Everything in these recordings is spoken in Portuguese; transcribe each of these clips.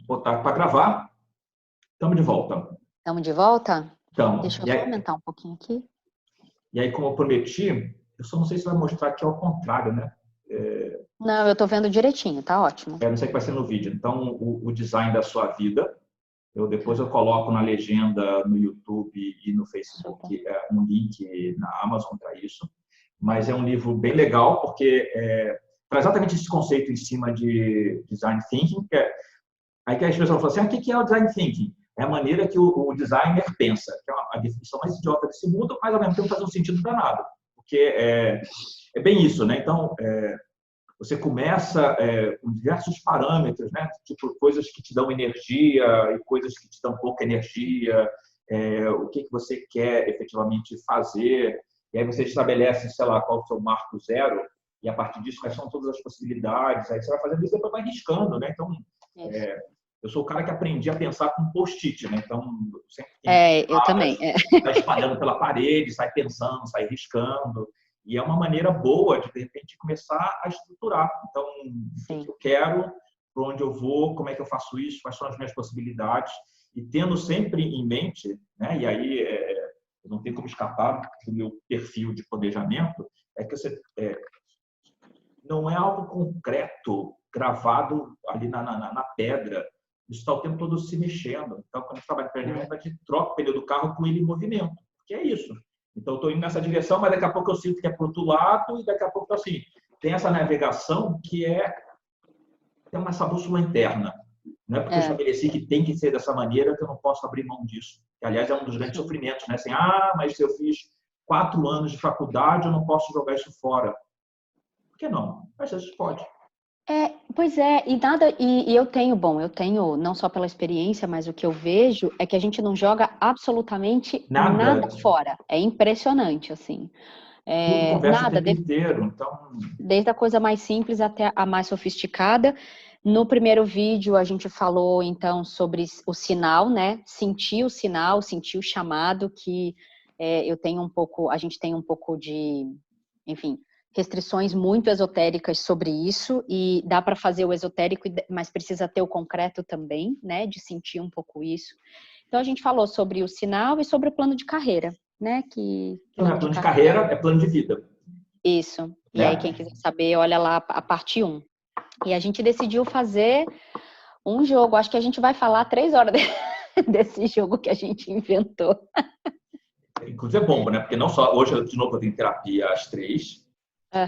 Botar para gravar. Estamos de volta. Estamos de volta? Então, Deixa eu só aumentar um pouquinho aqui. E aí, como eu prometi, eu só não sei se vai mostrar aqui ao contrário, né? Não, eu estou vendo direitinho, tá ótimo. Não sei o que vai ser no vídeo. Então, o design da sua vida, depois eu coloco na legenda no YouTube e no Facebook um link na Amazon para isso. Mas é um livro bem legal, porque traz exatamente esse conceito em cima de design thinking. Aí que as pessoas falam assim, o que é o design thinking? É a maneira que o designer pensa, que é a definição mais idiota desse mundo, mas ao mesmo tempo faz um sentido danado. Porque é bem isso, né? Então, você começa com diversos parâmetros, né? Tipo, coisas que te dão energia e coisas que te dão pouca energia, o que você quer efetivamente fazer. E aí você estabelece, sei lá, qual é o seu marco zero, e a partir disso, quais são todas as possibilidades. Aí você vai fazendo isso e depois vai riscando, né? Então, eu sou o cara que aprendi a pensar com post-it, né? Então, sempre eu também. Vai espalhando pela parede, sai pensando, sai riscando. E é uma maneira boa de repente, começar a estruturar. Então, o que eu quero, para onde eu vou, como é que eu faço isso, quais são as minhas possibilidades. E tendo sempre em mente, né? E aí eu não tenho como escapar do meu perfil de planejamento, é que você não é algo concreto, gravado ali na pedra. Isso está o tempo todo se mexendo. Então, quando a gente trabalha com planejamento, a gente troca o pneu do carro com ele em movimento. Que é isso. Então, eu estou indo nessa direção, mas daqui a pouco eu sinto que é para o outro lado, e daqui a pouco, assim, tem essa navegação que tem essa bússola interna. Não é porque eu estabeleci que tem que ser dessa maneira que eu não posso abrir mão disso. Que, aliás, é um dos grandes sofrimentos, né? Assim, mas se eu fiz 4 anos de faculdade, eu não posso jogar isso fora. Por que não? Mas isso pode. Pois é, e eu tenho não só pela experiência, mas o que eu vejo é que a gente não joga absolutamente nada fora. É impressionante, assim. Tudo conversa o tempo inteiro, então... Desde a coisa mais simples até a mais sofisticada. No primeiro vídeo a gente falou, então, sobre o sinal, né? Sentir o sinal, sentir o chamado, que a gente tem um pouco de, enfim, restrições muito esotéricas sobre isso, e dá para fazer o esotérico, mas precisa ter o concreto também, né? De sentir um pouco isso. Então a gente falou sobre o sinal e sobre o plano de carreira, né? Plano de carreira é plano de vida. Isso. E aí quem quiser saber, olha lá a parte 1. E a gente decidiu fazer um jogo. Acho que a gente vai falar 3 horas desse jogo que a gente inventou. Inclusive é bom, né? Porque não só... Hoje, de novo, eu tenho terapia às 3.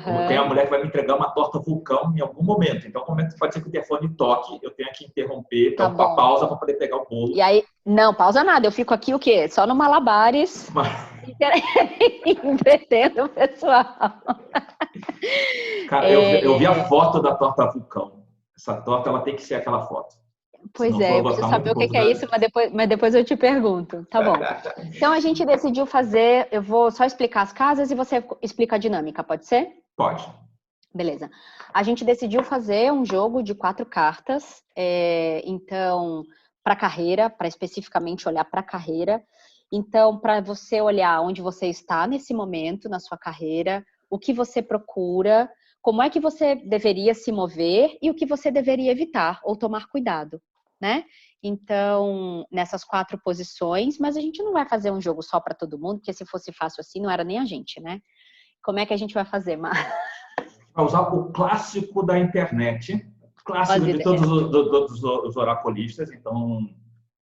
Como tem a mulher que vai me entregar uma torta vulcão em algum momento. Então, pode ser que o telefone toque, eu tenha que interromper, então uma pausa para poder pegar o bolo. E aí, não, pausa nada. Eu fico aqui o quê? Só no malabares. Entretendo o pessoal. Cara, eu vi a foto da torta vulcão. Essa torta, ela tem que ser aquela foto. Pois eu preciso saber o que é isso, mas depois eu te pergunto. Tá bom. Então, a gente decidiu fazer... Eu vou só explicar as casas e você explica a dinâmica, pode ser? Pode. Beleza. A gente decidiu fazer um jogo de 4 cartas. Então, para carreira, para especificamente olhar para a carreira. Então, para você olhar onde você está nesse momento, na sua carreira, o que você procura, como é que você deveria se mover e o que você deveria evitar ou tomar cuidado, né? Então, nessas 4 posições, mas a gente não vai fazer um jogo só para todo mundo, porque se fosse fácil assim, não era nem a gente, né? Como é que a gente vai fazer, Mar? Vai usar o clássico da internet, clássico de todos os oraculistas. Então,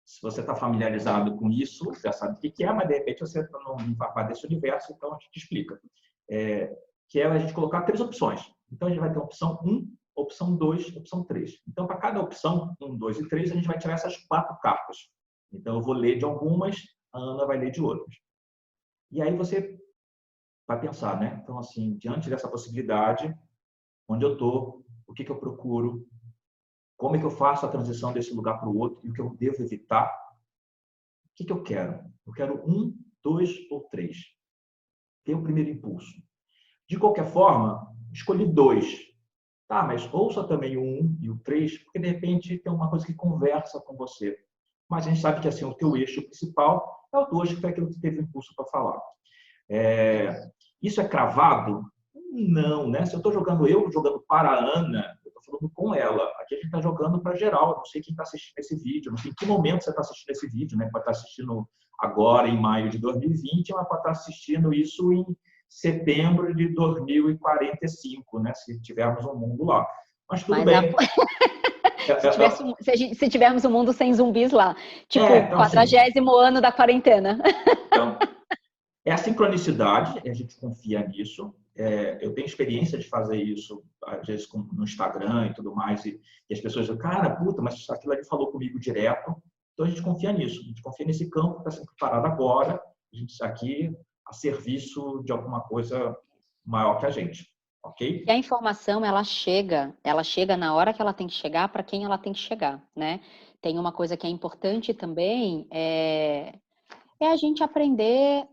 se você está familiarizado com isso, você já sabe o que é, mas de repente você não vai desse universo, então a gente explica. Que é a gente colocar 3 opções. Então, a gente vai ter opção 1, opção 2, opção 3. Então, para cada opção, 1, 2 e 3, a gente vai tirar essas 4 cartas. Então, eu vou ler de algumas, a Ana vai ler de outras. E aí você vai pensar, né? Então, assim, diante dessa possibilidade, onde eu estou, o que eu procuro, como é que eu faço a transição desse lugar para o outro e o que eu devo evitar, o que eu quero? Eu quero 1, 2 ou 3. Ter o primeiro impulso. De qualquer forma, escolhi 2. Tá, mas ouça também o 1 e o 3, porque de repente tem uma coisa que conversa com você. Mas a gente sabe que assim, o teu eixo principal é o 2, que foi aquilo que teve o impulso para falar. Isso é cravado? Não, né? Se eu estou jogando para a Ana, eu estou falando com ela. Aqui a gente está jogando para geral. Eu não sei quem está assistindo esse vídeo, não sei em que momento você está assistindo esse vídeo, né? Pode estar assistindo agora, em maio de 2020, mas pode estar assistindo isso em setembro de 2045, né? Se tivermos um mundo lá. Mas tudo bem. Se tivermos um mundo sem zumbis lá. Tipo, então, 40º ano da quarentena. Então, é a sincronicidade, a gente confia nisso. Eu tenho experiência de fazer isso, às vezes, no Instagram e tudo mais, e as pessoas dizem, cara, puta, mas aquilo ali falou comigo direto. Então, a gente confia nisso, a gente confia nesse campo que está sendo preparado agora, a gente está aqui a serviço de alguma coisa maior que a gente, ok? E a informação, ela chega na hora que ela tem que chegar, para quem ela tem que chegar, né? Tem uma coisa que é importante também, é a gente aprender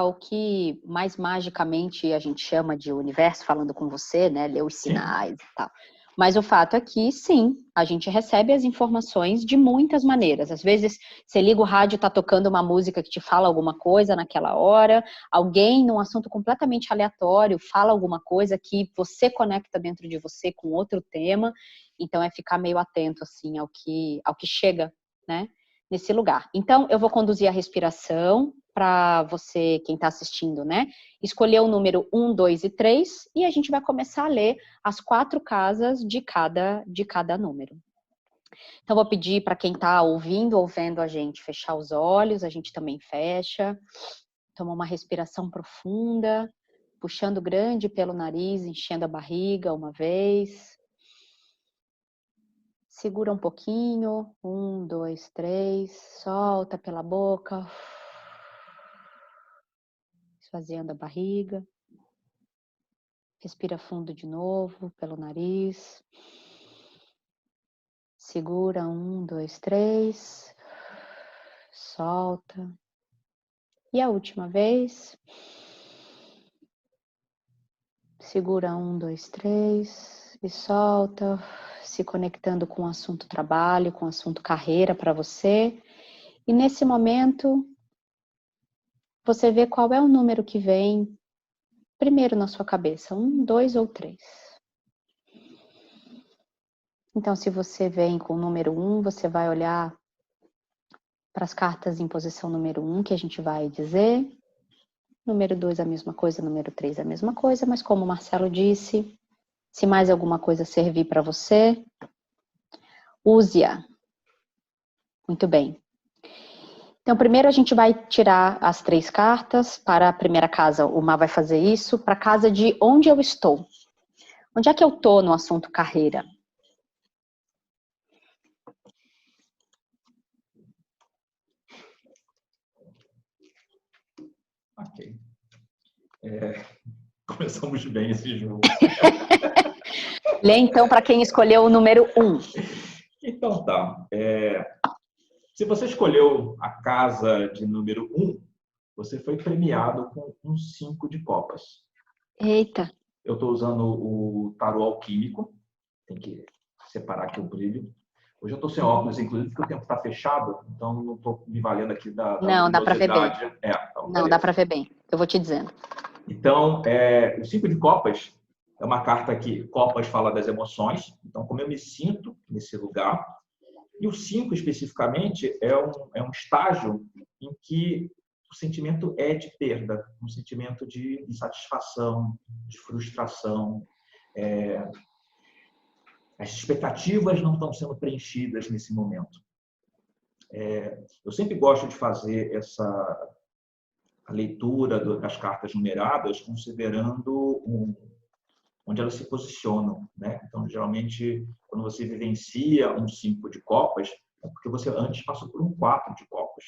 o que mais magicamente a gente chama de universo, falando com você, né? Ler os sinais e tal. Mas o fato é que, sim, a gente recebe as informações de muitas maneiras. Às vezes, você liga o rádio, está tocando uma música que te fala alguma coisa naquela hora, alguém, num assunto completamente aleatório, fala alguma coisa que você conecta dentro de você com outro tema. Então, é ficar meio atento, assim, ao que chega, né? Nesse lugar. Então, eu vou conduzir a respiração para você, quem está assistindo, né? Escolher o número 1, 2 e 3 e a gente vai começar a ler as 4 casas de cada número. Então, vou pedir para quem está ouvindo ou vendo a gente fechar os olhos, a gente também fecha. Toma uma respiração profunda, puxando grande pelo nariz, enchendo a barriga uma vez. Segura um pouquinho, 1, 2, 3, solta pela boca, esvaziando a barriga. Respira fundo de novo pelo nariz. Segura, 1, 2, 3, solta. E a última vez. Segura, 1, 2, 3 e solta. Se conectando com o assunto trabalho, com o assunto carreira para você. E nesse momento, você vê qual é o número que vem primeiro na sua cabeça, 1, 2 ou 3. Então, se você vem com o número 1, você vai olhar para as cartas em posição número 1, que a gente vai dizer. Número 2 a mesma coisa, número 3 a mesma coisa, mas como o Marcelo disse, se mais alguma coisa servir para você, use-a. Muito bem. Então, primeiro a gente vai tirar as 3 cartas. Para a primeira casa, o Mar vai fazer isso. Para a casa de onde eu estou. Onde é que eu estou no assunto carreira? Ok. Começamos bem esse jogo. Lê então para quem escolheu o número 1. Então tá. Se você escolheu a casa de número 1, você foi premiado com um 5 de copas. Eita. Eu estou usando o tarô alquímico. Tem que separar aqui o brilho. Hoje eu estou sem óculos, inclusive, porque o tempo está fechado, então não estou me valendo aqui da Não, dá para ver bem. Então, não, dá para ver bem. Eu vou te dizendo. Então, o 5 de copas é uma carta que copas fala das emoções. Então, como eu me sinto nesse lugar. E o 5, especificamente, é um estágio em que o sentimento é de perda, um sentimento de insatisfação, de frustração. As expectativas não estão sendo preenchidas nesse momento. Eu sempre gosto de fazer a leitura das cartas numeradas considerando onde elas se posicionam, né? Então, geralmente, quando você vivencia um 5 de copas, é porque você antes passou por um 4 de copas.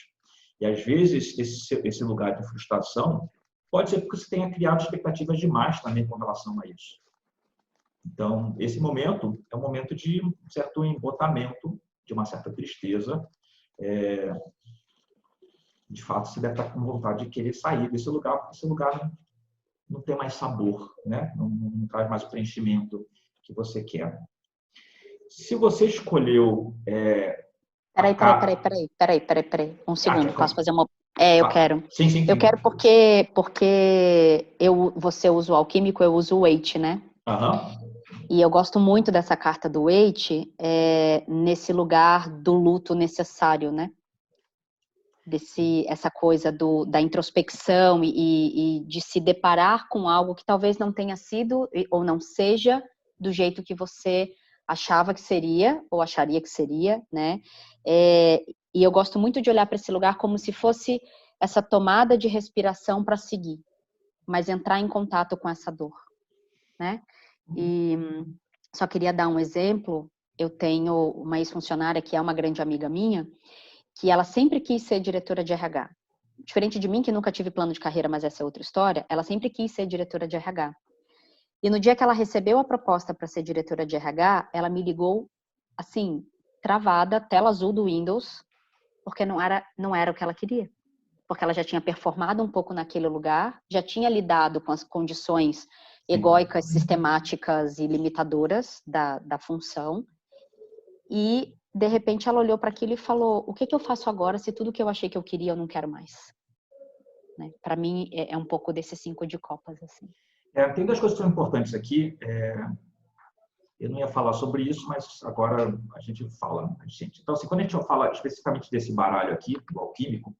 E, às vezes, esse lugar de frustração pode ser porque você tenha criado expectativas demais também com relação a isso. Então, esse momento é um momento de um certo embotamento, de uma certa tristeza. De fato, você deve estar com vontade de querer sair desse lugar, porque esse lugar não tem mais sabor, né? Não traz mais o preenchimento que você quer. Se você escolheu... Peraí. Um segundo, posso fazer uma... eu quero. Sim. Eu quero porque você usa o alquímico, eu uso o Waite, né? Aham. E eu gosto muito dessa carta do Waite, nesse lugar do luto necessário, né? Essa coisa da introspecção e de se deparar com algo que talvez não tenha sido ou não seja do jeito que você achava que seria ou acharia que seria, né? E eu gosto muito de olhar para esse lugar como se fosse essa tomada de respiração para seguir, mas entrar em contato com essa dor, né? E só queria dar um exemplo. Eu tenho uma ex-funcionária que é uma grande amiga minha, que ela sempre quis ser diretora de RH. Diferente de mim, que nunca tive plano de carreira, mas essa é outra história, ela sempre quis ser diretora de RH. E no dia que ela recebeu a proposta para ser diretora de RH, ela me ligou, assim, travada, tela azul do Windows, porque não era o que ela queria. Porque ela já tinha performado um pouco naquele lugar, já tinha lidado com as condições egóicas, sistemáticas e limitadoras da função. E, de repente, ela olhou para aquilo e falou, o que eu faço agora se tudo que eu achei que eu queria eu não quero mais? Né? Para mim, é um pouco desses 5 de copas, assim. Tem 2 coisas que são importantes aqui. Eu não ia falar sobre isso, mas agora a gente fala. Então, assim, quando a gente fala especificamente desse baralho aqui, do alquímico,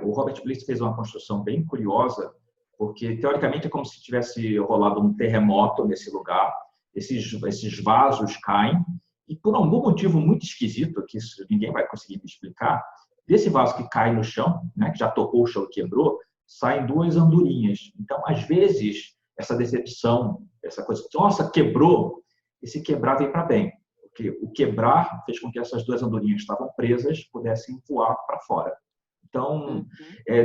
o Robert Bliss fez uma construção bem curiosa, porque, teoricamente, é como se tivesse rolado um terremoto nesse lugar, esses vasos caem, e por algum motivo muito esquisito, que isso ninguém vai conseguir me explicar, desse vaso que cai no chão, né, que já tocou o chão e quebrou, saem 2 andorinhas. Então, às vezes, essa decepção, essa coisa, nossa, quebrou, esse quebrar vem para bem. Porque o quebrar fez com que essas 2 andorinhas que estavam presas pudessem voar para fora. Então,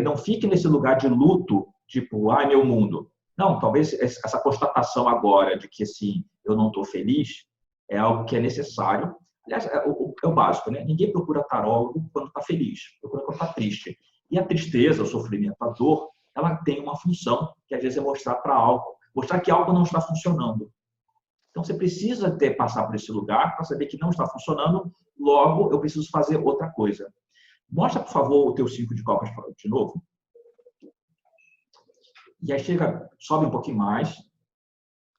não fique nesse lugar de luto, tipo, ai, meu mundo. Não, talvez essa constatação agora de que, assim, eu não estou feliz, é algo que é necessário. Aliás, é o básico, né? Ninguém procura tarólogo quando está feliz, procura quando está triste. E a tristeza, o sofrimento, a dor, ela tem uma função, que às vezes é mostrar que algo não está funcionando. Então, você precisa passar por esse lugar para saber que não está funcionando, logo eu preciso fazer outra coisa. Mostra, por favor, o teu 5 de copas de novo. E aí sobe um pouquinho mais.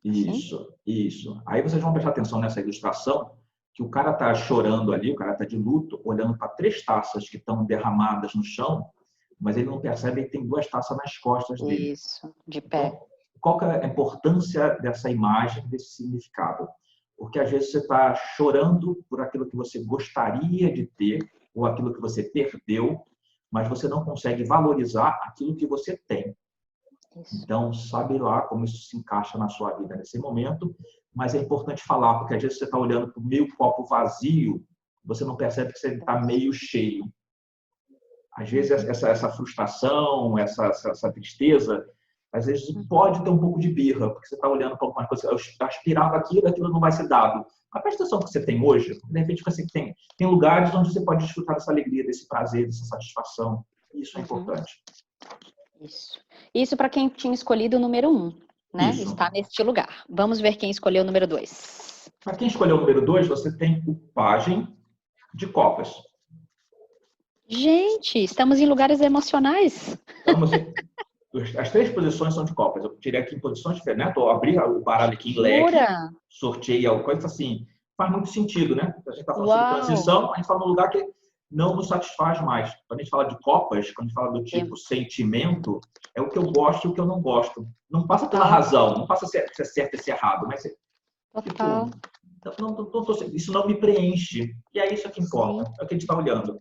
Isso, isso. Aí vocês vão prestar atenção nessa ilustração, que o cara está chorando ali, o cara está de luto, olhando para 3 taças que estão derramadas no chão, mas ele não percebe que tem 2 taças nas costas dele. Isso, de pé. Então, qual que é a importância dessa imagem, desse significado? Porque às vezes você está chorando por aquilo que você gostaria de ter, ou aquilo que você perdeu, mas você não consegue valorizar aquilo que você tem. Isso. Então, sabe lá como isso se encaixa na sua vida nesse momento, mas é importante falar, porque às vezes você está olhando para o meio copo vazio, você não percebe que você está meio cheio. Às vezes essa frustração, essa tristeza, às vezes pode ter um pouco de birra, porque você está olhando para alguma coisa, eu aspirava aquilo não vai ser dado. Mas presta atenção no que você tem hoje, de repente você tem lugares onde você pode desfrutar dessa alegria, desse prazer, dessa satisfação. Isso é importante. Isso para quem tinha escolhido o número 1, né? Isso. Está neste lugar. Vamos ver quem escolheu o número 2. Para quem escolheu o número 2, você tem o pajem de copas. Gente, estamos em lugares emocionais. As 3 posições são de copas. Eu tirei aqui em posições diferentes, né? Eu abri o baralho aqui em leque, sorteei alguma coisa assim. Faz muito sentido, né? A gente está falando sobre transição, a gente fala num lugar que não nos satisfaz mais. Quando a gente fala de copas, quando a gente fala do tipo sentimento, é o que eu gosto e o que eu não gosto. Não passa pela razão, não passa se é certo e se é errado, mas isso não me preenche. E é isso que importa, é o que a gente está olhando.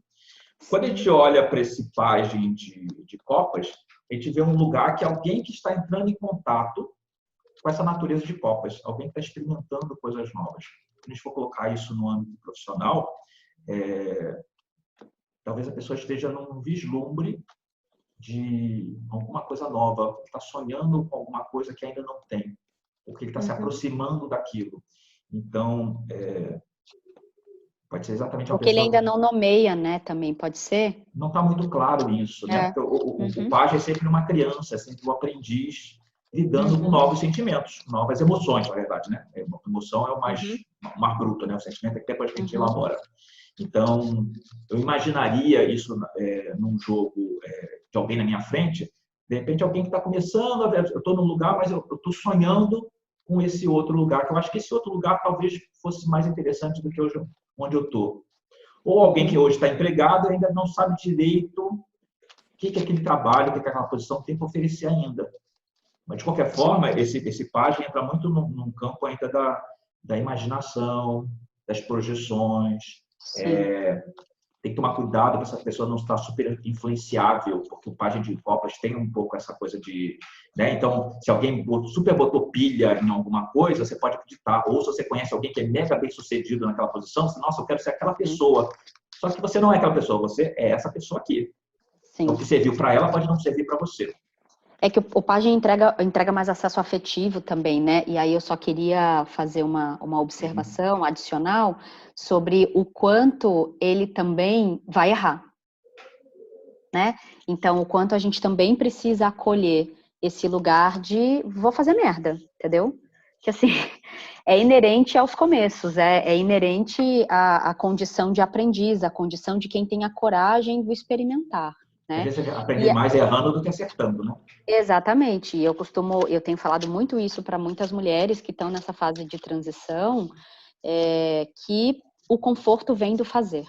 Quando a gente olha para esse pajem de copas, a gente vê um lugar que é alguém que está entrando em contato com essa natureza de copas, alguém que está experimentando coisas novas. Se a gente for colocar isso no âmbito profissional, talvez a pessoa esteja num vislumbre de alguma coisa nova, está sonhando com alguma coisa que ainda não tem, porque ele está se aproximando daquilo. Então, pode ser exatamente uma pessoa... Porque ele ainda não nomeia, né? Também pode ser? Não está muito claro isso, né? O pajem é sempre uma criança, é sempre um aprendiz lidando com novos sentimentos, novas emoções, na verdade, né? A emoção é o mais bruto, né? O sentimento é que depois a gente elabora. Então, eu imaginaria isso num jogo de alguém na minha frente, de repente alguém que está começando, eu estou num lugar, mas eu estou sonhando com esse outro lugar, que eu acho que esse outro lugar talvez fosse mais interessante do que hoje, onde eu estou. Ou alguém que hoje está empregado e ainda não sabe direito o que aquele trabalho, o que aquela posição tem para oferecer ainda. Mas, de qualquer forma, esse pajem entra muito num campo ainda da imaginação, das projeções. Tem que tomar cuidado para essa pessoa não estar super influenciável, porque o pajem de copas tem um pouco essa coisa de... Né? Então, se alguém super botou pilha em alguma coisa, você pode acreditar. Ou se você conhece alguém que é mega bem sucedido naquela posição, você, nossa, eu quero ser aquela pessoa. Só que você não é aquela pessoa, você é essa pessoa aqui. Sim. Então, o que serviu para ela pode não servir para você. É que o pajem entrega mais acesso afetivo também, né? E aí eu só queria fazer uma observação adicional sobre o quanto ele também vai errar, né? Então, o quanto a gente também precisa acolher esse lugar de vou fazer merda, entendeu? Que assim, é inerente aos começos, é inerente à condição de aprendiz, à condição de quem tem a coragem do experimentar. Né? Às vezes você aprende mais errando do que acertando, né? Exatamente. Eu tenho falado muito isso para muitas mulheres que estão nessa fase de transição, que o conforto vem do fazer,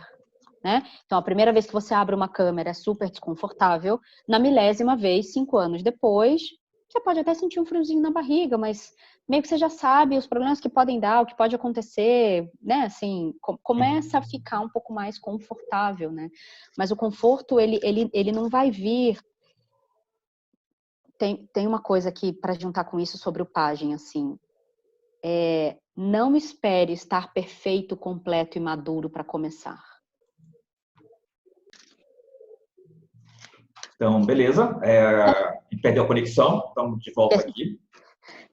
né? Então, a primeira vez que você abre uma câmera é super desconfortável, na milésima vez, 5 anos depois, você pode até sentir um friozinho na barriga, mas meio que você já sabe os problemas que podem dar, o que pode acontecer, né? Assim, começa a ficar um pouco mais confortável, né? Mas o conforto, ele não vai vir. Tem uma coisa aqui para juntar com isso sobre o pajem, assim. Não espere estar perfeito, completo e maduro para começar. Então, beleza. Perdeu a conexão, estamos de volta aqui.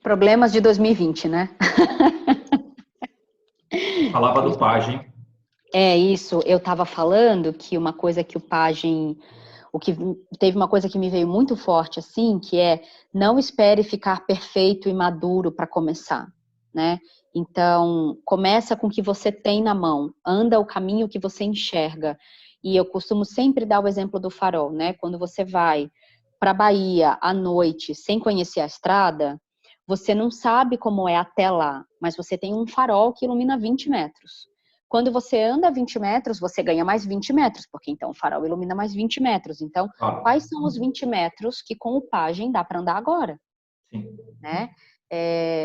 Problemas de 2020, né? Falava do pajem. Isso. Eu estava falando que uma coisa que o pajem... Teve uma coisa que me veio muito forte, assim, que é não espere ficar perfeito e maduro para começar, né? Então, começa com o que você tem na mão. Anda o caminho que você enxerga. E eu costumo sempre dar o exemplo do farol, né? Quando você vai para a Bahia à noite sem conhecer a estrada, você não sabe como é até lá, mas você tem um farol que ilumina 20 metros. Quando você anda 20 metros, você ganha mais 20 metros, porque então o farol ilumina mais 20 metros. Então, quais são os 20 metros que com o pajem dá para andar agora? Sim. Né?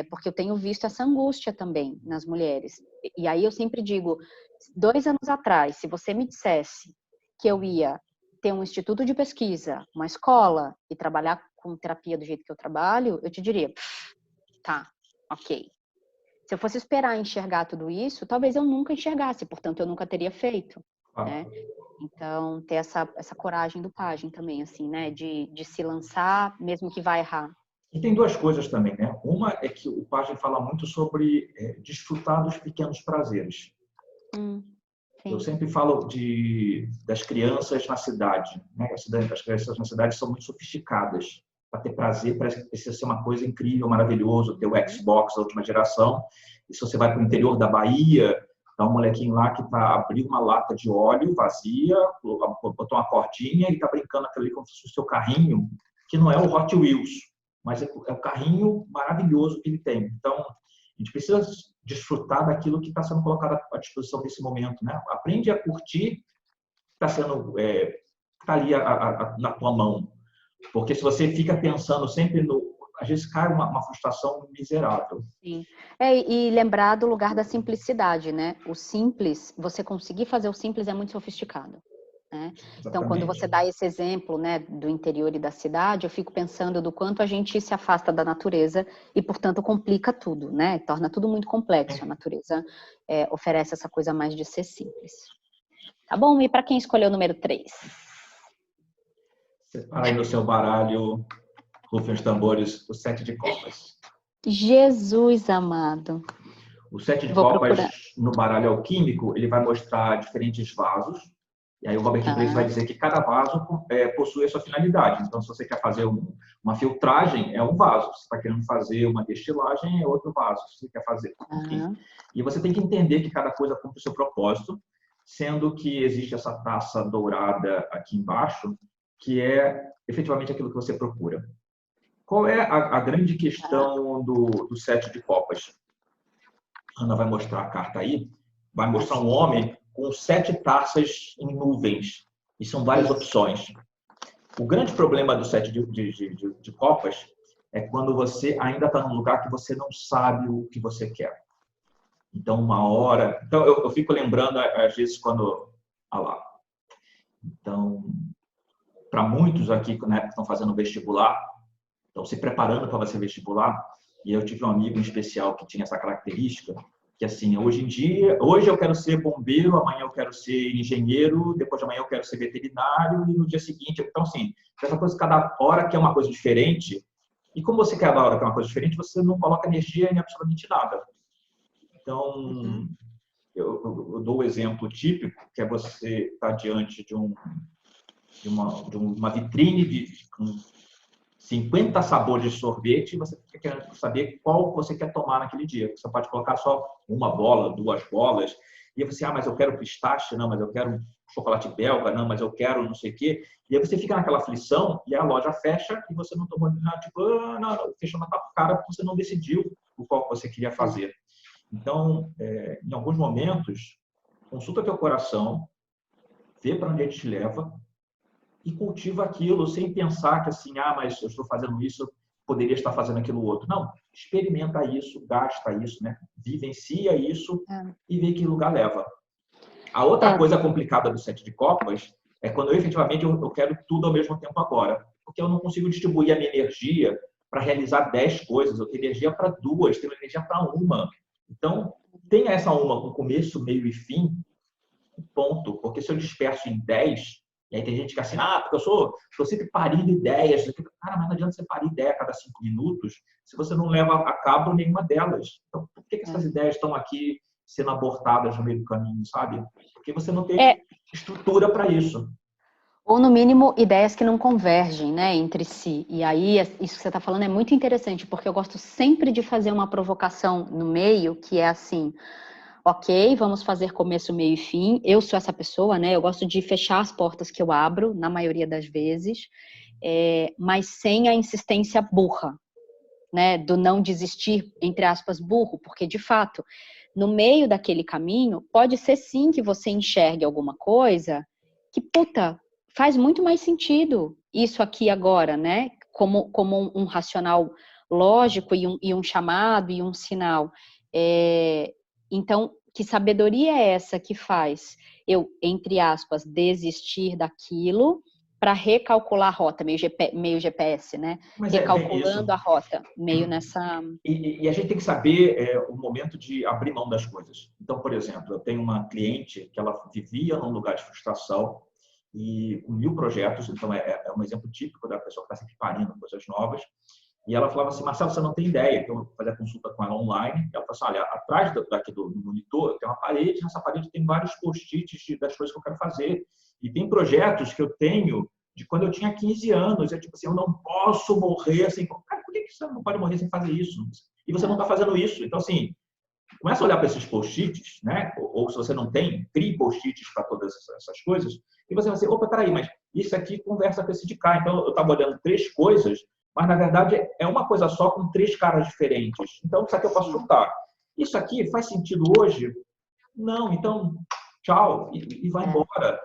Porque eu tenho visto essa angústia também nas mulheres. E aí eu sempre digo, 2 anos atrás, se você me dissesse que eu ia ter um instituto de pesquisa, uma escola e trabalhar com terapia do jeito que eu trabalho, eu te diria, tá, ok. Se eu fosse esperar enxergar tudo isso, talvez eu nunca enxergasse, portanto eu nunca teria feito, né? Então, ter essa coragem do pajem também, assim, né? De se lançar, mesmo que vá errar. E tem 2 coisas também, né? Uma é que o pajem fala muito sobre desfrutar dos pequenos prazeres. Eu sempre falo das crianças na cidade, né? As crianças na cidade são muito sofisticadas. Para ter prazer, precisa ser uma coisa incrível, maravilhoso, ter o Xbox da última geração. E se você vai para o interior da Bahia, tá um molequinho lá que abriu uma lata de óleo vazia, botou uma cordinha e está brincando aquilo ali como se fosse o seu carrinho, que não é o Hot Wheels, mas é o carrinho maravilhoso que ele tem. Então, a gente precisa desfrutar daquilo que está sendo colocado à disposição nesse momento, né? Aprende a curtir, está ali na tua mão. Porque se você fica pensando sempre às vezes cai uma frustração miserável. Sim. E lembrar do lugar da simplicidade, né? O simples, você conseguir fazer o simples é muito sofisticado. Né? Então, quando você dá esse exemplo, né, do interior e da cidade, eu fico pensando do quanto a gente se afasta da natureza e, portanto, complica tudo, né? Torna tudo muito complexo. A natureza oferece essa coisa mais de ser simples. Tá bom? E para quem escolheu o número 3? Separa aí no seu baralho, rufem os tambores, o 7 de copas. Jesus amado. O 7 de copas no baralho alquímico, ele vai mostrar diferentes vasos. E aí o Robert Grace vai dizer que cada vaso possui a sua finalidade. Então, se você quer fazer uma filtragem, é um vaso. Se você está querendo fazer uma destilagem, é outro vaso. Se você quer fazer... Enfim. E você tem que entender que cada coisa cumpre o seu propósito, sendo que existe essa taça dourada aqui embaixo, que é efetivamente aquilo que você procura. Qual é a grande questão do sete de copas? A Ana vai mostrar a carta aí. Vai mostrar um homem com 7 taças em nuvens. E são várias opções. O grande problema do sete de copas é quando você ainda está num lugar que você não sabe o que você quer. Então, uma hora... Então, eu fico lembrando, às vezes, quando... Ah lá. Então, para muitos aqui, né, que estão fazendo vestibular, estão se preparando para fazer vestibular, e eu tive um amigo em especial que tinha essa característica, que assim, hoje em dia, hoje eu quero ser bombeiro, amanhã eu quero ser engenheiro, depois de amanhã eu quero ser veterinário, e no dia seguinte... Então, assim, essa coisa, cada hora que é uma coisa diferente, e como você quer cada hora que é uma coisa diferente, você não coloca energia em absolutamente nada. Então, eu dou o exemplo típico, que é você estar diante de uma vitrine com 50 sabores de sorvete, e você fica querendo saber qual você quer tomar naquele dia. Você pode colocar só uma bola, 2 bolas, e aí você, mas eu quero pistache, não, mas eu quero chocolate belga, não, mas eu quero não sei o quê. E aí você fica naquela aflição e a loja fecha e você não tomou nada, tipo, não, fechou na tua cara porque você não decidiu o qual você queria fazer. Então, em alguns momentos, consulta teu coração, vê para onde ele te leva e cultiva aquilo sem pensar que assim, mas eu estou fazendo isso, poderia estar fazendo aquilo outro. Não, experimenta isso, gasta isso, né? Vivencia isso e vê que lugar leva. A outra coisa complicada do sete de copas é quando efetivamente eu quero tudo ao mesmo tempo agora, porque eu não consigo distribuir a minha energia para realizar 10 coisas, eu tenho energia para 2, tenho energia para uma. Então, tenha essa uma com começo, meio e fim, ponto. Porque se eu disperso em 10, e aí tem gente que assim, porque eu estou sempre parindo ideias. Cara, mas não adianta você parir ideia a cada 5 minutos se você não leva a cabo nenhuma delas. Então, por que essas ideias estão aqui sendo abortadas no meio do caminho, sabe? Porque você não tem estrutura para isso. Ou, no mínimo, ideias que não convergem, né, entre si. E aí, isso que você está falando é muito interessante, porque eu gosto sempre de fazer uma provocação no meio, que é assim... Ok, vamos fazer começo, meio e fim. Eu sou essa pessoa, né? Eu gosto de fechar as portas que eu abro, na maioria das vezes, mas sem a insistência burra, né? Do não desistir, entre aspas, burro, porque, de fato, no meio daquele caminho, pode ser sim que você enxergue alguma coisa que, faz muito mais sentido isso aqui agora, né? Como um racional lógico e um chamado e um sinal. Então, que sabedoria é essa que faz eu, entre aspas, desistir daquilo para recalcular a rota, meio GPS, né? Mas recalculando a rota, meio nessa... E a gente tem que saber o momento de abrir mão das coisas. Então, por exemplo, eu tenho uma cliente que ela vivia num lugar de frustração e com 1000 projetos, então é um exemplo típico da pessoa que está sempre parindo coisas novas. E ela falava assim, Marcelo, você não tem ideia. Então, eu fazia consulta com ela online. Ela falou assim, olha, atrás daqui do monitor tem uma parede. Nessa parede tem vários post-its das coisas que eu quero fazer. E tem projetos que eu tenho de quando eu tinha 15 anos. É tipo assim, eu não posso morrer sem... Cara, por que você não pode morrer sem fazer isso? E você não está fazendo isso. Então, assim, começa a olhar para esses post-its, né? Ou se você não tem, crie post-its para todas essas coisas. E você vai dizer, opa, peraí, mas isso aqui conversa com esse de cá. Então, eu estava olhando 3 coisas, mas, na verdade, é uma coisa só com 3 caras diferentes. Então, isso aqui eu posso juntar. Isso aqui faz sentido hoje? Não. Então, tchau. E vai embora.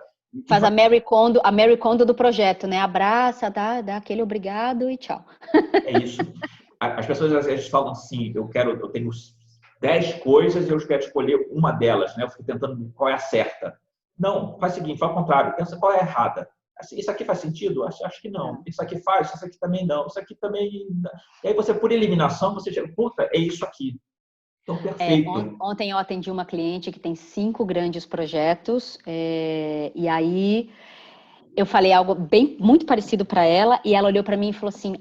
Faz a Mary Kondo do projeto, né? Abraça, dá aquele obrigado e tchau. É isso. As pessoas, às vezes, falam assim, eu tenho 10 coisas e eu quero escolher uma delas, né? Eu fico tentando qual é a certa. Não, faz o seguinte, faz o contrário. Pensa qual é a errada. Isso aqui faz sentido? Acho que não. Isso aqui faz, isso aqui também não. Isso aqui também... E aí você, por eliminação, você chega, é isso aqui. Então, perfeito. Ontem eu atendi uma cliente que tem 5 grandes projetos, e aí eu falei algo muito parecido para ela, e ela olhou para mim e falou assim,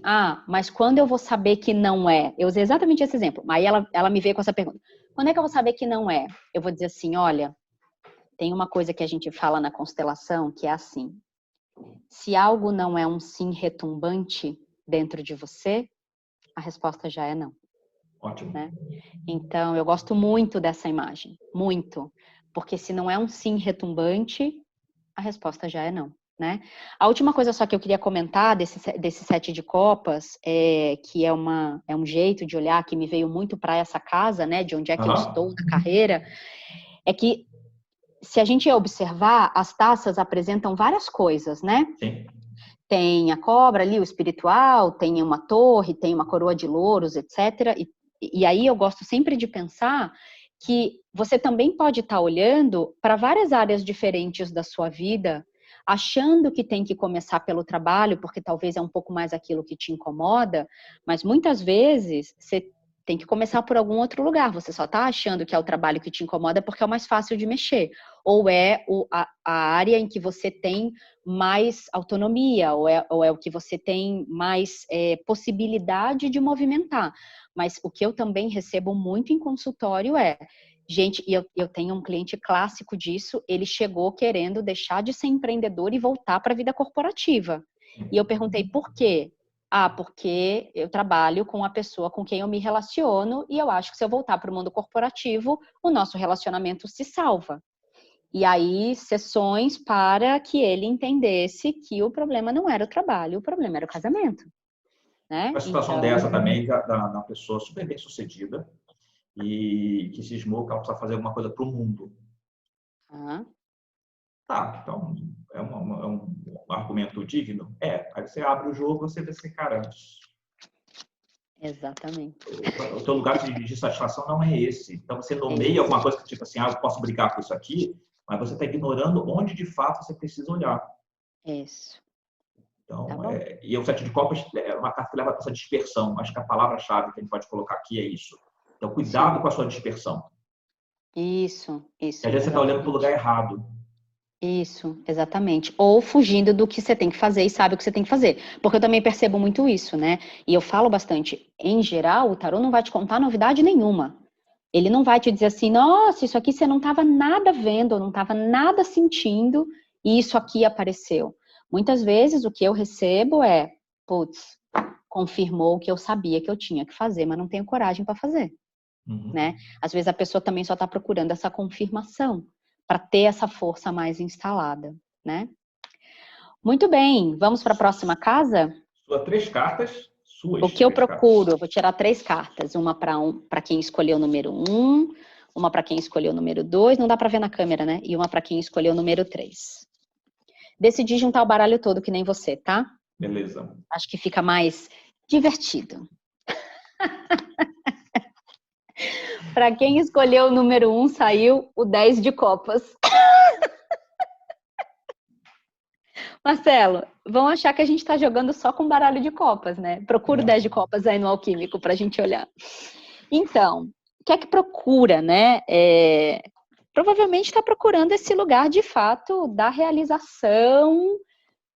mas quando eu vou saber que não é? Eu usei exatamente esse exemplo. Aí ela me veio com essa pergunta. Quando é que eu vou saber que não é? Eu vou dizer assim, olha, tem uma coisa que a gente fala na constelação, que é assim, se algo não é um sim retumbante dentro de você, a resposta já é não. Ótimo. Né? Então, eu gosto muito dessa imagem, muito. Porque se não é um sim retumbante, a resposta já é não. né? A última coisa só que eu queria comentar desse 7 de copas, que é um jeito de olhar que me veio muito para essa casa, né, de onde é que eu estou na carreira, é que se a gente observar, as taças apresentam várias coisas, né? Sim. Tem a cobra ali, o espiritual, tem uma torre, tem uma coroa de louros, etc. E aí eu gosto sempre de pensar que você também pode estar olhando para várias áreas diferentes da sua vida, achando que tem que começar pelo trabalho, porque talvez é um pouco mais aquilo que te incomoda, mas muitas vezes você tem que começar por algum outro lugar. Você só está achando que é o trabalho que te incomoda porque é o mais fácil de mexer. Ou é a área em que você tem mais autonomia, ou é o que você tem mais possibilidade de movimentar. Mas o que eu também recebo muito em consultório gente, e eu tenho um cliente clássico disso, ele chegou querendo deixar de ser empreendedor e voltar para a vida corporativa. E eu perguntei por quê? Porque eu trabalho com a pessoa com quem eu me relaciono e eu acho que se eu voltar para o mundo corporativo, o nosso relacionamento se salva. E aí, sessões para que ele entendesse que o problema não era o trabalho, o problema era o casamento. Né? Uma situação dessa também, da pessoa super bem sucedida e que cismou que ela precisa fazer alguma coisa para o mundo. Tá, então é um argumento digno? Aí você abre o jogo, você vê assim, cara, exatamente. O teu lugar de satisfação não é esse. Então você nomeia alguma coisa que tipo assim, eu posso brigar com isso aqui, mas você está ignorando onde de fato você precisa olhar. Isso. Então, e o 7 de copas é uma carta que leva a essa dispersão. Acho que a palavra-chave que a gente pode colocar aqui é isso. Então, cuidado com a sua dispersão. Isso. Porque às vezes você está olhando para o lugar errado. Isso, exatamente. Ou fugindo do que você tem que fazer e sabe o que você tem que fazer. Porque eu também percebo muito isso, né? E eu falo bastante, em geral, o tarô não vai te contar novidade nenhuma. Ele não vai te dizer assim, nossa, isso aqui você não estava nada vendo, não estava nada sentindo, e isso aqui apareceu. Muitas vezes o que eu recebo putz, confirmou o que eu sabia que eu tinha que fazer, mas não tenho coragem para fazer. Né? Às vezes a pessoa também só está procurando essa confirmação para ter essa força mais instalada, né? Muito bem, vamos para a próxima casa? Suas 3 cartas. O que eu procuro? Eu vou tirar 3 cartas, uma para quem escolheu o número 1, uma para quem escolheu o número 2, não dá para ver na câmera, né? E uma para quem escolheu o número 3. Decidi juntar o baralho todo, que nem você, tá? Beleza. Acho que fica mais divertido. Para quem escolheu o número 1, saiu o 10 de copas. Marcelo, vão achar que a gente está jogando só com baralho de copas, né? Procura o 10 de copas aí no Alquímico para a gente olhar. Então, o que é que procura, né? Provavelmente está procurando esse lugar, de fato, da realização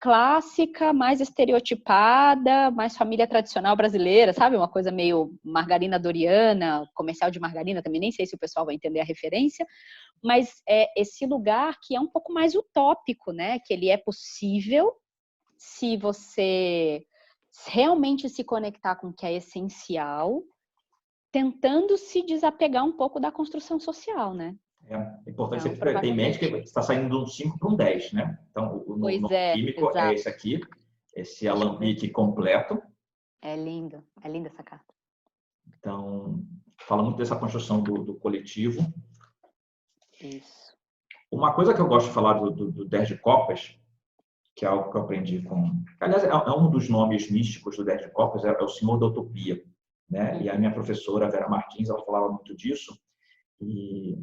clássica, mais estereotipada, mais família tradicional brasileira, sabe? Uma coisa meio margarina doriana, comercial de margarina, também nem sei se o pessoal vai entender a referência, mas é esse lugar que é um pouco mais utópico, né? Que ele é possível se você realmente se conectar com o que é essencial, tentando se desapegar um pouco da construção social, né? É importante você ter em mente que você está saindo de um 5 para um 10, né? Então, o químico é esse aqui, esse alambique completo. É linda essa carta. Então, fala muito dessa construção do coletivo. Isso. Uma coisa que eu gosto de falar do 10 de copas, que é algo que eu aprendi com... Aliás, é um dos nomes místicos do 10 de copas, é o Senhor da Utopia, né? E a minha professora, Vera Martins, ela falava muito disso. E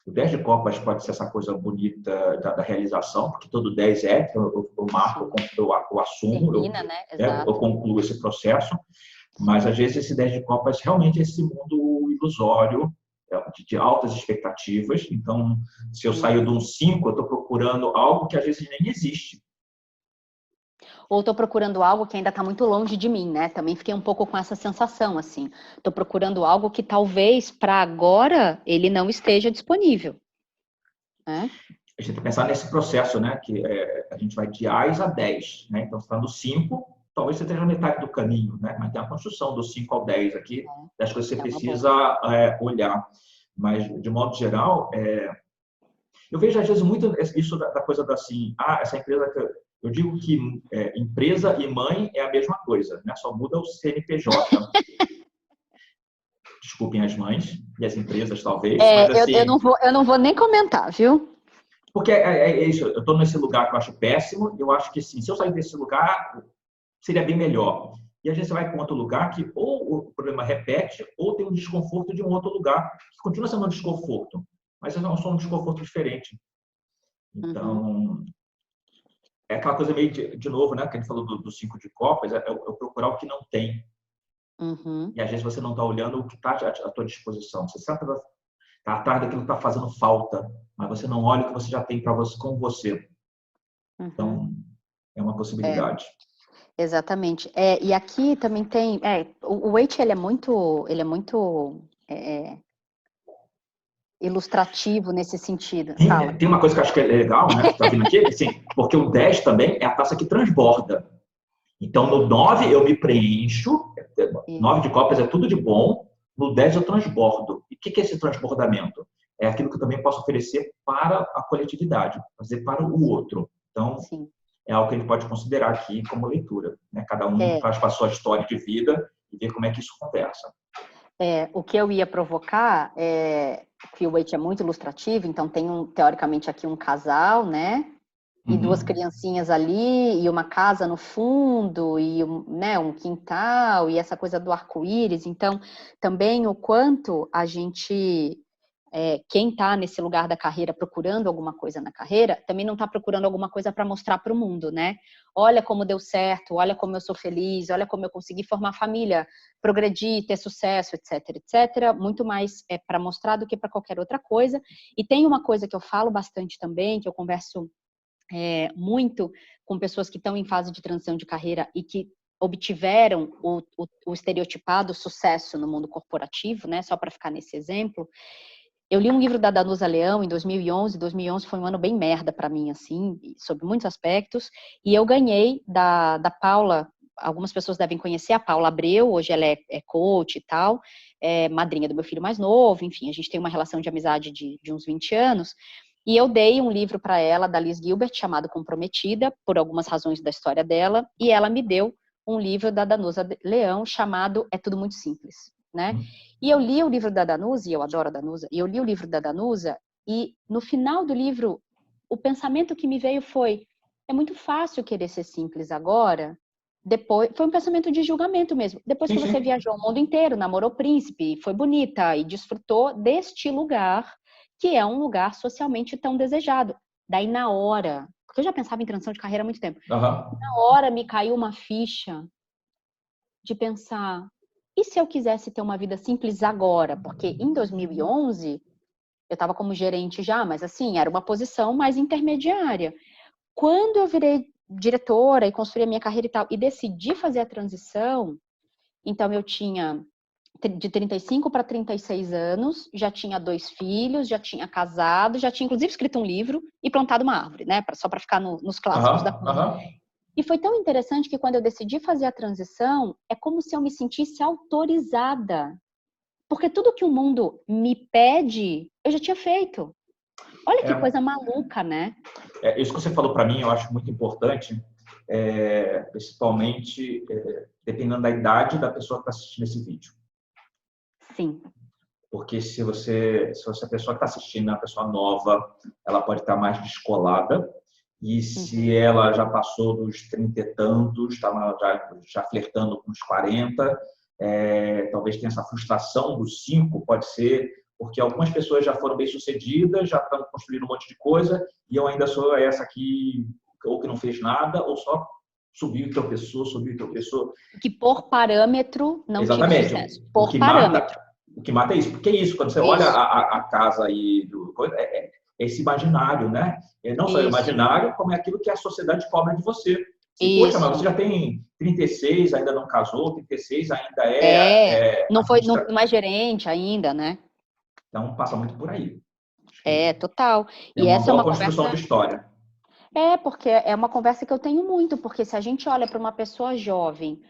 o 10 de copas pode ser essa coisa bonita da realização, porque todo 10 eu marco, eu assumo, termina, né? Exato. Eu concluo esse processo, mas às vezes esse 10 de copas realmente é esse mundo ilusório, de altas expectativas. Então, se eu saio de um 5, eu estou procurando algo que às vezes nem existe. Ou estou procurando algo que ainda está muito longe de mim, né? Também fiquei um pouco com essa sensação, assim. Estou procurando algo que talvez para agora ele não esteja disponível. Né? A gente tem que pensar nesse processo, né? Que a gente vai de Ais a 10, né? Então, você está no 5, talvez você esteja na metade do caminho, né? Mas tem a construção do 5 ao 10 aqui, das coisas que você precisa olhar. Mas, de modo geral, eu vejo às vezes muito isso da coisa da assim, essa empresa Eu digo que empresa e mãe é a mesma coisa, né? Só muda o CNPJ. Desculpem as mães e as empresas, talvez, mas assim... Eu não vou nem comentar, viu? Porque é isso, eu estou nesse lugar que eu acho péssimo, eu acho que sim, se eu sair desse lugar, seria bem melhor. E às vezes você vai para outro lugar que ou o problema repete, ou tem um desconforto de um outro lugar, que continua sendo um desconforto, mas é só um desconforto diferente. Então, é aquela coisa meio de novo, né, que a gente falou do 5 de copas, é procurar o que não tem. E às vezes você não está olhando o que está à tua disposição. Você sempre está atrás daquilo que está fazendo falta, mas você não olha o que você já tem para você com você. Então, é uma possibilidade. Exatamente. E aqui também tem... o Waite, ele é muito ilustrativo nesse sentido. Tem uma coisa que eu acho que é legal, né? Tá vindo aqui, assim, porque o 10 também é a taça que transborda. Então, no 9 eu me preencho, 9 de copas é tudo de bom, no 10 eu transbordo. E o que é esse transbordamento? É aquilo que eu também posso oferecer para a coletividade, fazer para o outro. Então, é algo que a gente pode considerar aqui como leitura. Né? Cada um traz para a sua história de vida e ver como é que isso conversa. O que eu ia provocar é que o Waite é muito ilustrativo, então tem teoricamente aqui um casal, né? E duas criancinhas ali, e uma casa no fundo, e um quintal, e essa coisa do arco-íris. Então, também o quanto a gente, quem está nesse lugar da carreira procurando alguma coisa na carreira, também não está procurando alguma coisa para mostrar para o mundo, né? Olha como deu certo, olha como eu sou feliz, olha como eu consegui formar família, progredir, ter sucesso, etc, etc. Muito mais para mostrar do que para qualquer outra coisa. E tem uma coisa que eu falo bastante também, que eu converso muito com pessoas que estão em fase de transição de carreira e que obtiveram o estereotipado sucesso no mundo corporativo, né? Só para ficar nesse exemplo. Eu li um livro da Danusa Leão em 2011. 2011 foi um ano bem merda para mim, assim, sob muitos aspectos. E eu ganhei da Paula, algumas pessoas devem conhecer a Paula Abreu, hoje ela é coach e tal, madrinha do meu filho mais novo, enfim, a gente tem uma relação de amizade de uns 20 anos. E eu dei um livro para ela, da Liz Gilbert, chamado Comprometida, por algumas razões da história dela, e ela me deu um livro da Danusa Leão, chamado É Tudo Muito Simples, né? E eu li o livro da Danusa, e eu adoro a Danusa, e eu li o livro da Danusa, e no final do livro, o pensamento que me veio foi, é muito fácil querer ser simples agora, depois, foi um pensamento de julgamento mesmo, depois que você viajou o mundo inteiro, namorou o príncipe, foi bonita e desfrutou deste lugar, que é um lugar socialmente tão desejado. Daí na hora, porque eu já pensava em transição de carreira há muito tempo, na hora me caiu uma ficha de pensar, e se eu quisesse ter uma vida simples agora? Porque em 2011, eu estava como gerente já, mas assim, era uma posição mais intermediária. Quando eu virei diretora e construí a minha carreira e tal, e decidi fazer a transição, então eu tinha de 35 para 36 anos, já tinha 2 filhos, já tinha casado, já tinha inclusive escrito um livro e plantado uma árvore, né? Só para ficar nos clássicos da coisa. E foi tão interessante que quando eu decidi fazer a transição, é como se eu me sentisse autorizada. Porque tudo que o mundo me pede, eu já tinha feito. Olha que coisa maluca, né? Isso que você falou para mim, eu acho muito importante, principalmente dependendo da idade da pessoa que está assistindo esse vídeo. Sim. Porque se a pessoa que está assistindo é uma pessoa nova, ela pode estar mais descolada. E se ela já passou dos 30 e tantos, está já flertando com os 40, talvez tenha essa frustração dos 5, pode ser, porque algumas pessoas já foram bem-sucedidas, já estão construindo um monte de coisa, e eu ainda sou essa aqui, ou que não fez nada, ou só subiu e tropeçou. Que por parâmetro não tive sucesso. Por parâmetro. O que mata é isso. Porque é isso, quando você olha a casa aí, é esse imaginário, né? Não só o imaginário, como é aquilo que a sociedade cobra de você. Poxa, mas você já tem 36, ainda não casou, 36 ainda não é gerente ainda, né? Então, passa muito por aí. Total. E essa é uma construção de história. Porque é uma conversa que eu tenho muito, porque se a gente olha para uma pessoa jovem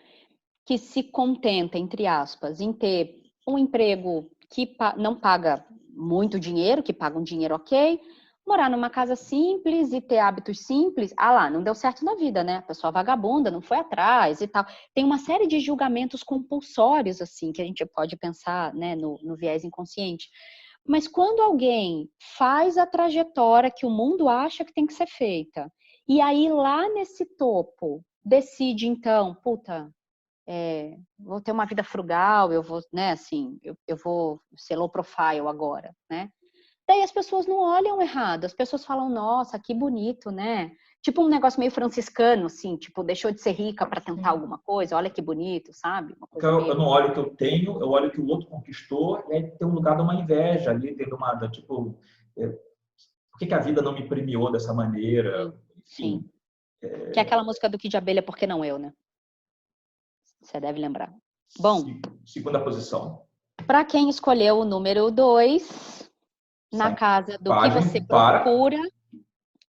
que se contenta, entre aspas, em ter um emprego que não paga muito dinheiro, que paga um dinheiro ok, Morar numa casa simples e ter hábitos simples, não deu certo na vida, né? A pessoa vagabunda, não foi atrás e tal. Tem uma série de julgamentos compulsórios, assim, que a gente pode pensar, né, no viés inconsciente. Mas quando alguém faz a trajetória que o mundo acha que tem que ser feita, e aí lá nesse topo decide, então, vou ter uma vida frugal, eu vou, né, assim, eu vou ser low profile agora, né? Daí as pessoas não olham errado, as pessoas falam, nossa, que bonito, né? Tipo um negócio meio franciscano, assim, tipo, deixou de ser rica para tentar alguma coisa, olha que bonito, sabe? Uma coisa eu não olho o que eu tenho, eu olho o que o outro conquistou, e aí tem um lugar de uma inveja ali, tem tipo, por que a vida não me premiou dessa maneira? Sim. Que é aquela música do Kid de Abelha, Por que não eu, né? Você deve lembrar. Bom. Segunda posição. Para quem escolheu o número 2, na casa do que você procura.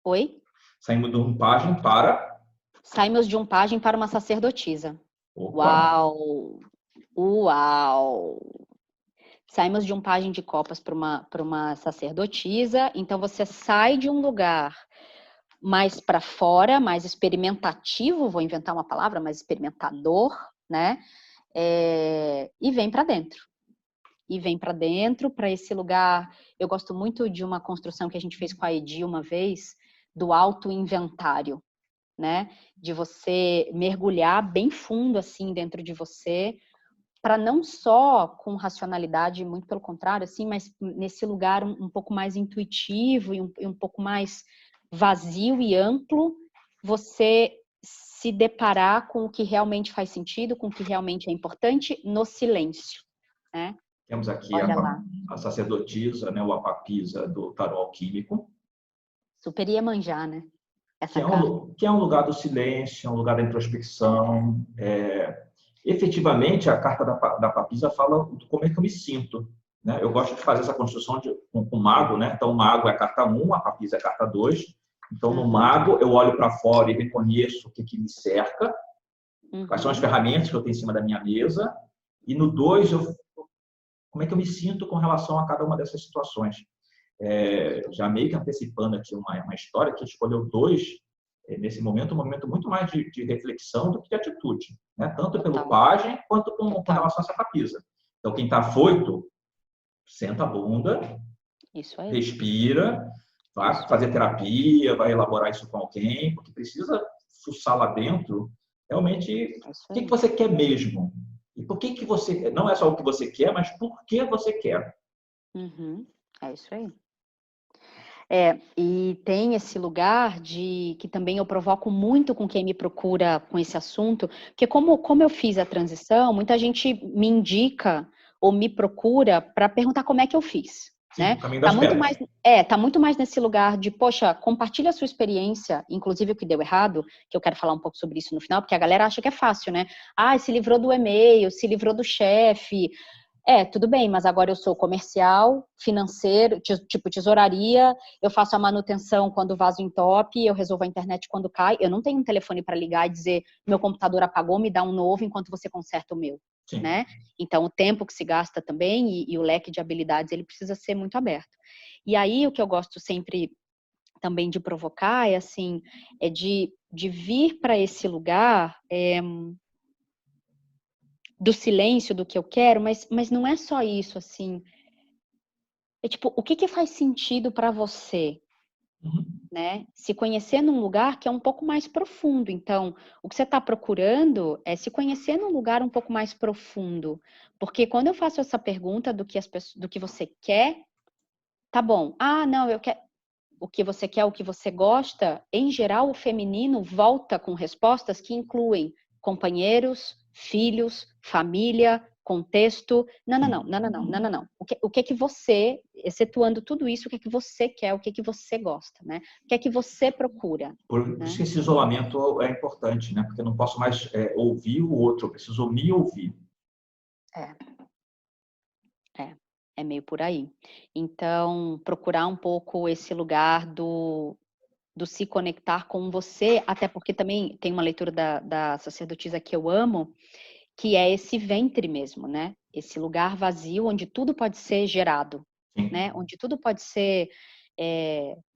Oi? Saímos de um pajem para. Saímos de um pajem para uma sacerdotisa. Opa. Uau! Saímos de um pajem de copas para uma sacerdotisa. Então você sai de um lugar mais para fora, mais experimentativo, vou inventar uma palavra, mais experimentador, né? E vem para dentro. E vem para dentro, para esse lugar. Eu gosto muito de uma construção que a gente fez com a Edi uma vez, do auto-inventário, né? De você mergulhar bem fundo, assim, dentro de você, para não só com racionalidade, muito pelo contrário, assim, mas nesse lugar um pouco mais intuitivo e um pouco mais vazio e amplo, você se deparar com o que realmente faz sentido, com o que realmente é importante no silêncio, né? Temos aqui a sacerdotisa, né, o Apapisa do tarô alquímico. Super Iemanjá, né? Que é um lugar do silêncio, é um lugar da introspecção. Efetivamente, a carta da Papisa fala do como é que eu me sinto. Né? Eu gosto de fazer essa construção com o mago, né? Então, o mago é a carta 1, a Papisa é a carta 2. Então, no mago, eu olho para fora e reconheço o que me cerca, quais são as ferramentas que eu tenho em cima da minha mesa. E no 2, como é que eu me sinto com relação a cada uma dessas situações. Já meio que antecipando aqui uma história que escolheu 2, nesse momento, um momento muito mais de reflexão do que de atitude, né? Tanto pelo pajem quanto com relação a essa Papisa. Então, quem está afoito, senta a bunda, respira, vai fazer terapia, vai elaborar isso com alguém, porque precisa fuçar lá dentro, realmente, o que você quer mesmo? E por que você... Não é só o que você quer, mas por que você quer? É isso aí. E tem esse lugar que também eu provoco muito com quem me procura com esse assunto, porque como eu fiz a transição, muita gente me indica ou me procura para perguntar como é que eu fiz. Sim, né? Tá muito mais nesse lugar de, poxa, compartilha a sua experiência, inclusive o que deu errado, que eu quero falar um pouco sobre isso no final, porque a galera acha que é fácil, né? Se livrou do e-mail, se livrou do chefe. Tudo bem, mas agora eu sou comercial, financeiro, tipo tesouraria, eu faço a manutenção quando o vaso entope, eu resolvo a internet quando cai, eu não tenho um telefone para ligar e dizer, meu computador apagou, me dá um novo enquanto você conserta o meu, né? Então, o tempo que se gasta também e o leque de habilidades, ele precisa ser muito aberto. E aí, o que eu gosto sempre também de provocar é assim, de vir para esse lugar... do silêncio, do que eu quero, mas não é só isso, assim. É tipo, o que faz sentido para você? Né? Se conhecer num lugar que é um pouco mais profundo. Então, o que você está procurando é se conhecer num lugar um pouco mais profundo. Porque quando eu faço essa pergunta do que você quer, tá bom. Não, eu quero... O que você quer, o que você gosta, em geral, o feminino volta com respostas que incluem companheiros, filhos, família, contexto. Não. O que é que você, excetuando tudo isso, o que é que você quer, o que é que você gosta, né? O que é que você procura? Por isso que esse isolamento é importante, né? Porque eu não posso mais ouvir o outro, eu preciso me ouvir. É meio por aí. Então, procurar um pouco esse lugar do se conectar com você, até porque também tem uma leitura da sacerdotisa que eu amo, que é esse ventre mesmo, né? Esse lugar vazio onde tudo pode ser gerado, né? Onde tudo pode ser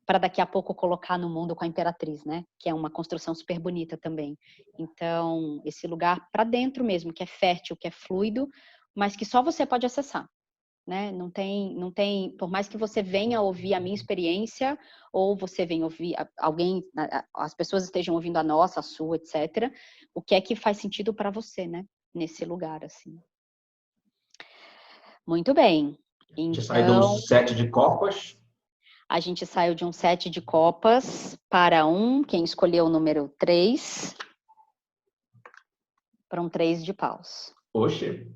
para daqui a pouco colocar no mundo com a Imperatriz, né? Que é uma construção super bonita também. Então, esse lugar para dentro mesmo, que é fértil, que é fluido, mas que só você pode acessar, né? Não tem, por mais que você venha ouvir a minha experiência, ou você venha ouvir alguém, as pessoas estejam ouvindo a nossa, a sua, etc. O que é que faz sentido para você, né? Nesse lugar, assim. Muito bem. A gente sai do 7 de copas. A gente saiu de um 7 de copas para quem escolheu o número 3, para um 3 de paus. Oxe.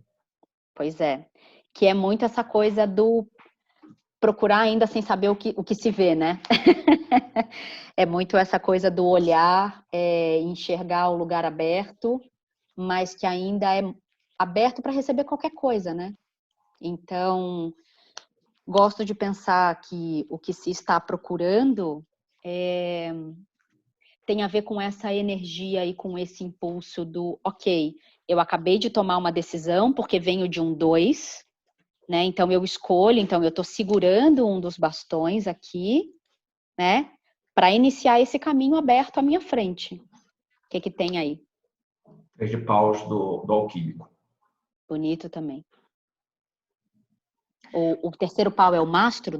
Pois é. Que é muito essa coisa do procurar ainda sem saber o que se vê, né? É muito essa coisa do olhar, enxergar o lugar aberto, mas que ainda é aberto para receber qualquer coisa, né? Então, gosto de pensar que o que se está procurando tem a ver com essa energia e com esse impulso do, ok, eu acabei de tomar uma decisão porque venho de um 2, né? Então eu escolho, então eu estou segurando um dos bastões aqui, né? Para iniciar esse caminho aberto à minha frente. O que tem aí? 3 de paus do alquímico. Bonito também. O terceiro pau é o mastro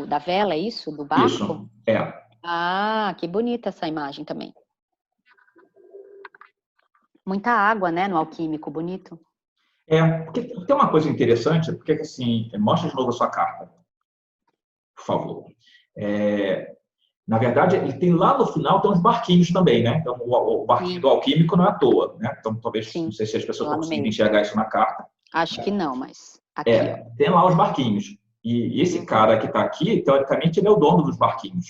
da vela, é isso? Do barco? Isso, é. Ah, que bonita essa imagem também. Muita água, né, no alquímico, bonito. Porque tem uma coisa interessante, porque assim, mostra de novo a sua carta, por favor. Na verdade, ele tem lá no final, tem uns barquinhos também, né? Então, o barquinho do alquímico não é à toa, né? Então, talvez, não sei se as pessoas conseguirem enxergar isso na carta. Acho que não, mas aqui, ó. Tem lá os barquinhos. E esse cara que está aqui, teoricamente, ele é o dono dos barquinhos.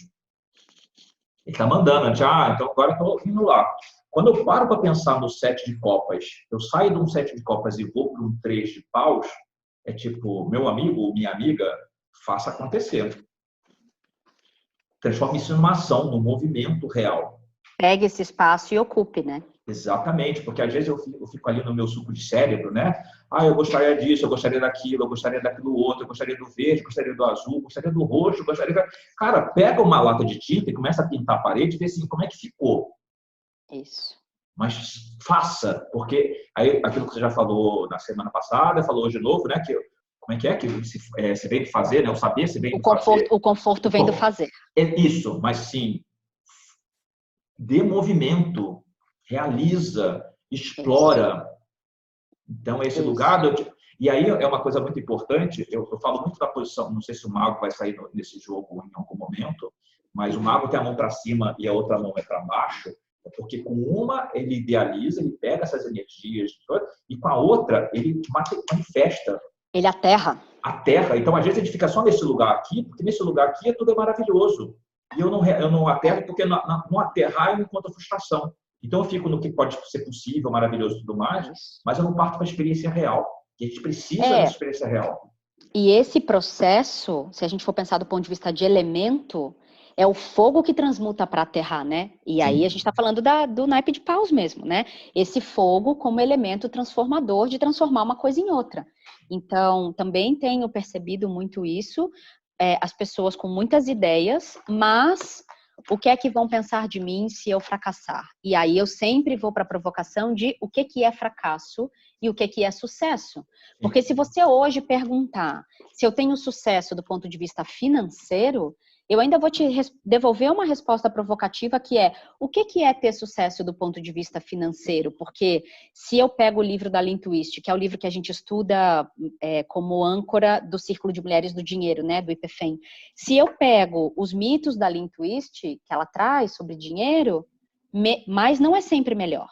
Ele está mandando, então agora eu estou indo lá. Quando eu paro para pensar no 7 de copas, eu saio de um 7 de copas e vou para um 3 de paus, é tipo, meu amigo ou minha amiga, faça acontecer. Transforme isso numa ação, num movimento real. Pegue esse espaço e ocupe, né? Exatamente, porque às vezes eu fico ali no meu suco de cérebro, né? Eu gostaria disso, eu gostaria daquilo, eu gostaria daquilo outro, eu gostaria do verde, eu gostaria do azul, eu gostaria do roxo, eu gostaria... Cara, pega uma lata de tinta e começa a pintar a parede e vê assim, como é que ficou. Isso. Mas faça, porque aí, aquilo que você já falou na semana passada, falou hoje de novo, né? Que, como é que é? Que se vem de fazer, né? O saber se vem de fazer. O conforto vem do fazer. É isso, mas sim, dê movimento, realiza, explora. Isso. Então, esse lugar... E aí é uma coisa muito importante, eu falo muito da posição, não sei se o mago vai sair nesse jogo em algum momento, mas o mago tem a mão para cima e a outra mão é para baixo, porque com uma ele idealiza, ele pega essas energias, e com a outra ele manifesta. Ele aterra. Aterra. Então, às vezes, a gente fica só nesse lugar aqui, porque nesse lugar aqui tudo é maravilhoso. E eu não aterro, porque no aterrar eu encontro frustração. Então, eu fico no que pode ser possível, maravilhoso e tudo mais, mas eu não parto para a experiência real. E a gente precisa da experiência real. E esse processo, se a gente for pensar do ponto de vista de elemento, é o fogo que transmuta para aterrar, né? E aí a gente está falando do naipe de paus mesmo, né? Esse fogo como elemento transformador de transformar uma coisa em outra. Então, também tenho percebido muito isso, as pessoas com muitas ideias, mas o que é que vão pensar de mim se eu fracassar? E aí eu sempre vou para a provocação de o que é fracasso e o que é sucesso. Porque se você hoje perguntar se eu tenho sucesso do ponto de vista financeiro, eu ainda vou te devolver uma resposta provocativa que é o que é ter sucesso do ponto de vista financeiro? Porque se eu pego o livro da Lynn Twist, que é o livro que a gente estuda como âncora do Círculo de Mulheres do Dinheiro, né, do IPFEM, se eu pego os mitos da Lynn Twist, que ela traz sobre dinheiro, mais não é sempre melhor.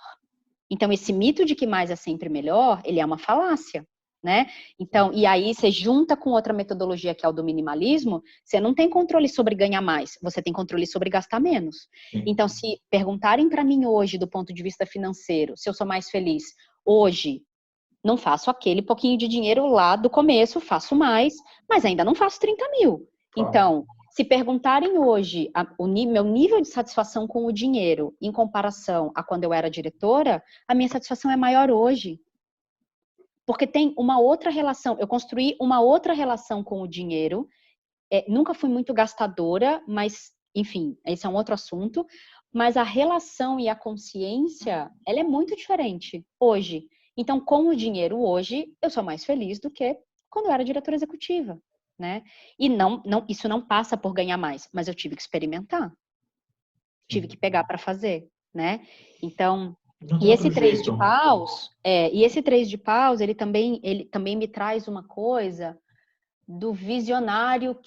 Então, esse mito de que mais é sempre melhor, ele é uma falácia. Né? Então, e aí você junta com outra metodologia que é o do minimalismo, você não tem controle sobre ganhar mais, você tem controle sobre gastar menos. Então, se perguntarem para mim hoje, do ponto de vista financeiro, se eu sou mais feliz, hoje, não faço aquele pouquinho de dinheiro lá do começo, faço mais, mas ainda não faço 30 mil. Então, se perguntarem hoje meu nível de satisfação com o dinheiro em comparação a quando eu era diretora, a minha satisfação é maior hoje. Porque tem uma outra relação, eu construí uma outra relação com o dinheiro, nunca fui muito gastadora, mas enfim, esse é um outro assunto, mas a relação e a consciência, ela é muito diferente hoje. Então, com o dinheiro hoje, eu sou mais feliz do que quando eu era diretora executiva, né? E isso não passa por ganhar mais, mas eu tive que experimentar, tive que pegar para fazer, né? Então, e esse três de paus, ele também me traz uma coisa do visionário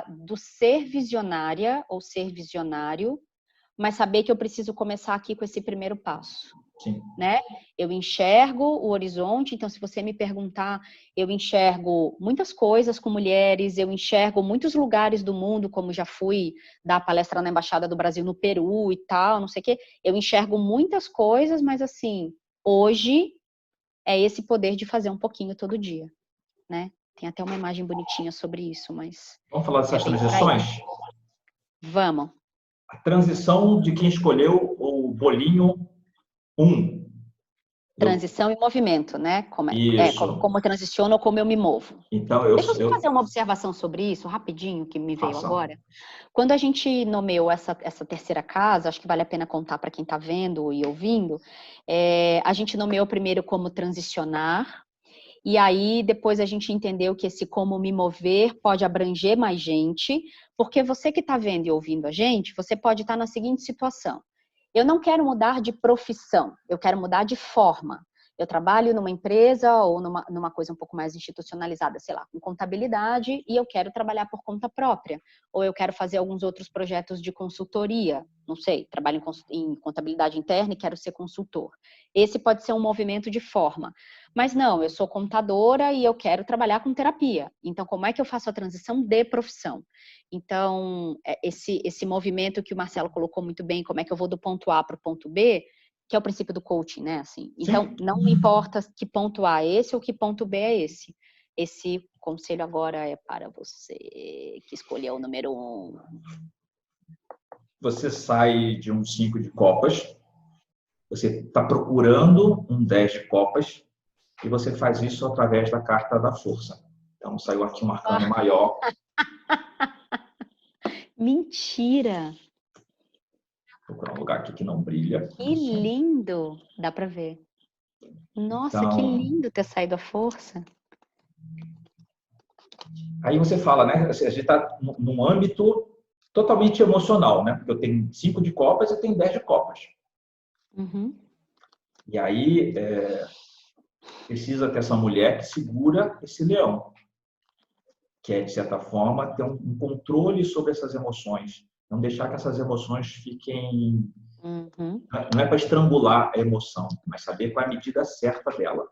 do ser visionária ou ser visionário, mas saber que eu preciso começar aqui com esse primeiro passo. Sim. Né? Eu enxergo o horizonte, então se você me perguntar, eu enxergo muitas coisas com mulheres, eu enxergo muitos lugares do mundo, como já fui dar palestra na Embaixada do Brasil no Peru e tal, não sei o quê. Eu enxergo muitas coisas, mas assim, hoje é esse poder de fazer um pouquinho todo dia, né? Tem até uma imagem bonitinha sobre isso, mas... Vamos falar dessas transições? Vamos. A transição de quem escolheu o bolinho 1. Transição e movimento, né? Como eu transiciono ou como eu me movo. Então, Deixa eu só fazer uma observação sobre isso, rapidinho, que me veio agora. Quando a gente nomeou essa terceira casa, acho que vale a pena contar para quem está vendo e ouvindo, a gente nomeou primeiro como transicionar, e aí depois a gente entendeu que esse como me mover pode abranger mais gente, porque você que está vendo e ouvindo a gente, você pode estar na seguinte situação. Eu não quero mudar de profissão, eu quero mudar de forma. Eu trabalho numa empresa ou numa coisa um pouco mais institucionalizada, sei lá, com contabilidade, e eu quero trabalhar por conta própria. Ou eu quero fazer alguns outros projetos de consultoria, não sei, trabalho em contabilidade interna e quero ser consultor. Esse pode ser um movimento de forma. Mas não, eu sou contadora e eu quero trabalhar com terapia. Então, como é que eu faço a transição de profissão? Então, esse movimento que o Marcelo colocou muito bem, como é que eu vou do ponto A para o ponto B, que é o princípio do coaching, né? Assim, então, não me importa que ponto A é esse ou que ponto B é esse. Esse conselho agora é para você que escolheu o número 1. Você sai de um 5 de copas, você está procurando um 10 de copas, e você faz isso através da carta da força. Então, saiu aqui um arcano maior. Mentira! Vou procurar um lugar aqui que não brilha. Que lindo! Dá para ver. Nossa, então, que lindo ter saído a força. Aí você fala, né? A gente está num âmbito totalmente emocional, né? Porque eu tenho 5 de copas e tenho 10 de copas. Uhum. E aí precisa ter essa mulher que segura esse leão, que é, de certa forma, ter um controle sobre essas emoções. Não deixar que essas emoções fiquem... Uhum. Não é para estrangular a emoção, mas saber qual é a medida certa dela.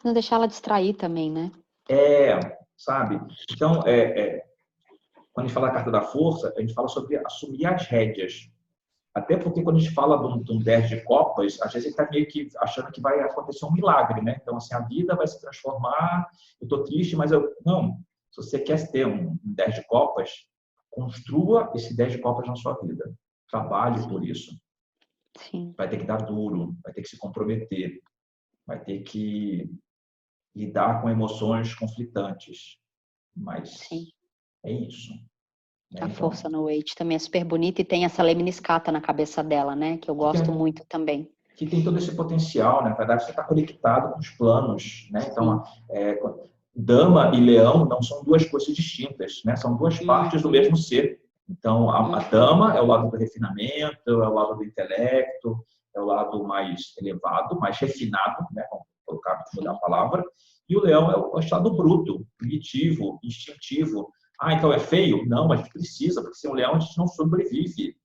Não deixar ela distrair também, né? Sabe? Então, quando a gente fala da carta da força, a gente fala sobre assumir as rédeas. Até porque quando a gente fala de um 10 de copas, às vezes ele está meio que achando que vai acontecer um milagre, né? Então, assim, a vida vai se transformar, eu estou triste, mas não. Se você quer ter um 10 de copas, construa esse 10 de copas na sua vida. Trabalhe por isso. Sim. Vai ter que dar duro, vai ter que se comprometer, vai ter que lidar com emoções conflitantes. Mas sim, é isso. Né? A força no weight também é super bonita e tem essa lemniscata na cabeça dela, né? Que eu gosto muito também. Que tem todo esse potencial, né? Na verdade, você está conectado com os planos, né? Então, dama e leão não são duas coisas distintas, né? São duas partes do mesmo ser. Então, a dama é o lado do refinamento, é o lado do intelecto, é o lado mais elevado, mais refinado, né? Vamos colocar, mudar a palavra. E o leão é o estado bruto, primitivo, instintivo. Então é feio? Não, mas a gente precisa, porque sem um leão a gente não sobrevive.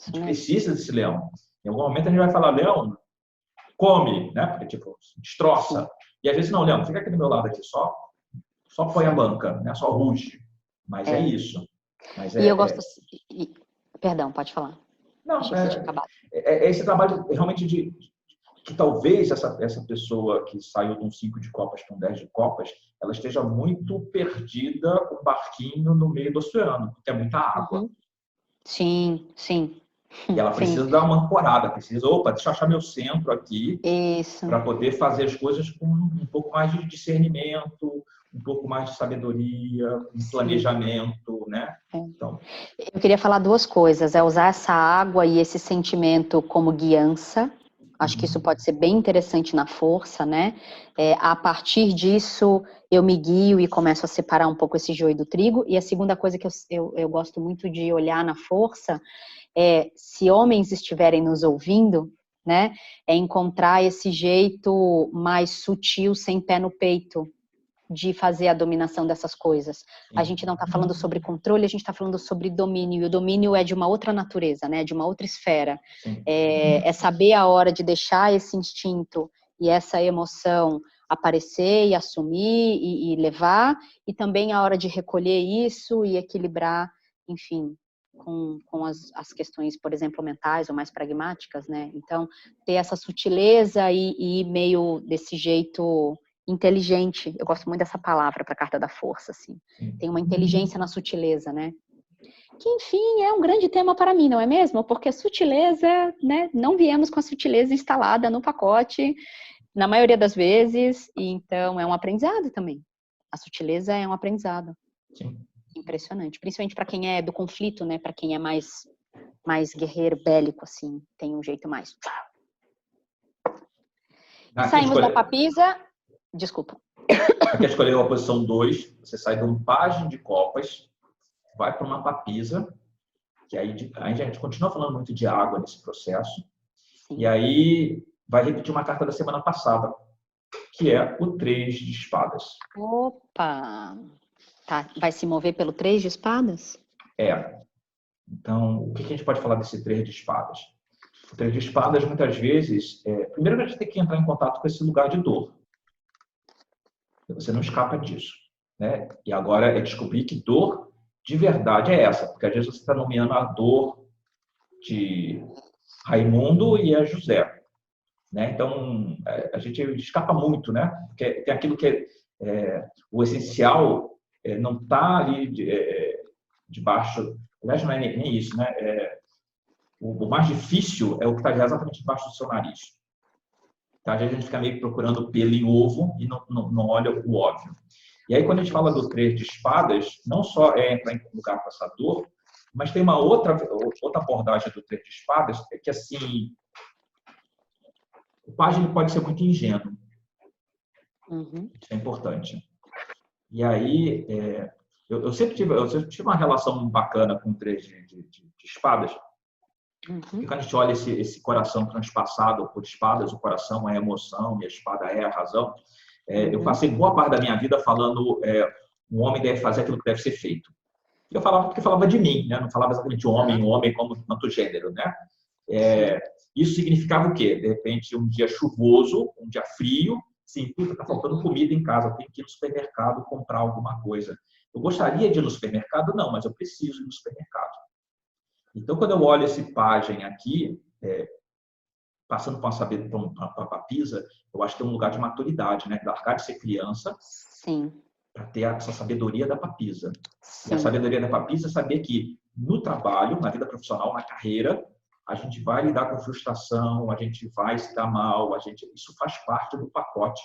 A gente precisa desse leão. Em algum momento a gente vai falar, leão, come, né? Porque, tipo, destroça. E às vezes, não, leão, fica aqui do meu lado aqui, só põe a banca, né? Só ruge. Mas é isso. Mas e eu gosto... Perdão, pode falar. Não, esse trabalho realmente que talvez essa pessoa que saiu de um 5 de copas para um 10 de copas, ela esteja muito perdida com um barquinho no meio do oceano, porque é muita água. Sim, sim. E ela precisa dar uma ancorada, precisa, deixa eu achar meu centro aqui, para poder fazer as coisas com um pouco mais de discernimento, um pouco mais de sabedoria, um planejamento, né? Então, eu queria falar duas coisas, usar essa água e esse sentimento como guiança. Acho que isso pode ser bem interessante na força, né? A partir disso, eu me guio e começo a separar um pouco esse joio do trigo. E a segunda coisa que eu gosto muito de olhar na força se homens estiverem nos ouvindo, né? É encontrar esse jeito mais sutil, sem pé no peito, de fazer a dominação dessas coisas. A gente não está falando sobre controle, a gente está falando sobre domínio, e o domínio é de uma outra natureza, né? De uma outra esfera. É saber a hora de deixar esse instinto e essa emoção aparecer e assumir e levar, e também a hora de recolher isso e equilibrar, enfim, com as questões, por exemplo, mentais ou mais pragmáticas, né? Então, ter essa sutileza e meio desse jeito inteligente, eu gosto muito dessa palavra para a carta da força, assim. Tem uma inteligência na sutileza, né? Que, enfim, é um grande tema para mim, não é mesmo? Porque a sutileza, né? Não viemos com a sutileza instalada no pacote, na maioria das vezes, e então é um aprendizado também. A sutileza é um aprendizado. Sim. Impressionante. Principalmente para quem é do conflito, né? Para quem é mais guerreiro, bélico, assim. Tem um jeito mais... Saímos da papisa... Desculpa. Aqui escolheu a posição 2, você sai de um pajem de copas, vai para uma papisa, que aí a gente continua falando muito de água nesse processo, e aí vai repetir uma carta da semana passada, que é o 3 de espadas. Opa! Tá. Vai se mover pelo 3 de espadas? Então, o que a gente pode falar desse 3 de espadas? O 3 de espadas, muitas vezes, primeiro a gente tem que entrar em contato com esse lugar de dor. Você não escapa disso, né? E agora é descobrir que dor de verdade é essa, porque às vezes você está nomeando a dor de Raimundo e a José, né? Então a gente escapa muito, né? Porque tem aquilo que o essencial não está ali debaixo. Aliás, não é nem isso, né? O mais difícil é o que está exatamente debaixo do seu nariz. Tá? Às vezes a gente fica meio que procurando pelo em ovo e não olha o óbvio. E aí, quando a gente fala do 3 de espadas, não só entrar em lugar com essa dor, mas tem uma outra abordagem do 3 de espadas, que assim, o pajem ele pode ser muito ingênuo. Isso é importante. E aí, eu sempre tive uma relação bacana com o 3 de espadas. Porque quando a gente olha esse coração transpassado por espadas, o coração é a emoção e a espada é a razão. Eu passei boa parte da minha vida falando um homem deve fazer aquilo que deve ser feito. Eu falava porque falava de mim, né? Não falava exatamente homem como tanto gênero, né? Isso significava o quê? De repente, um dia chuvoso, um dia frio, sim, está faltando comida em casa, eu tenho que ir no supermercado comprar alguma coisa. Eu gostaria de ir no supermercado? Não, mas eu preciso ir no supermercado. Então, quando eu olho esse pajem aqui, passando para a papisa, eu acho que tem um lugar de maturidade, né? Largar de ser criança para ter essa sabedoria da papisa. E a sabedoria da papisa é saber que no trabalho, na vida profissional, na carreira, a gente vai lidar com frustração, a gente vai se dar mal, isso faz parte do pacote.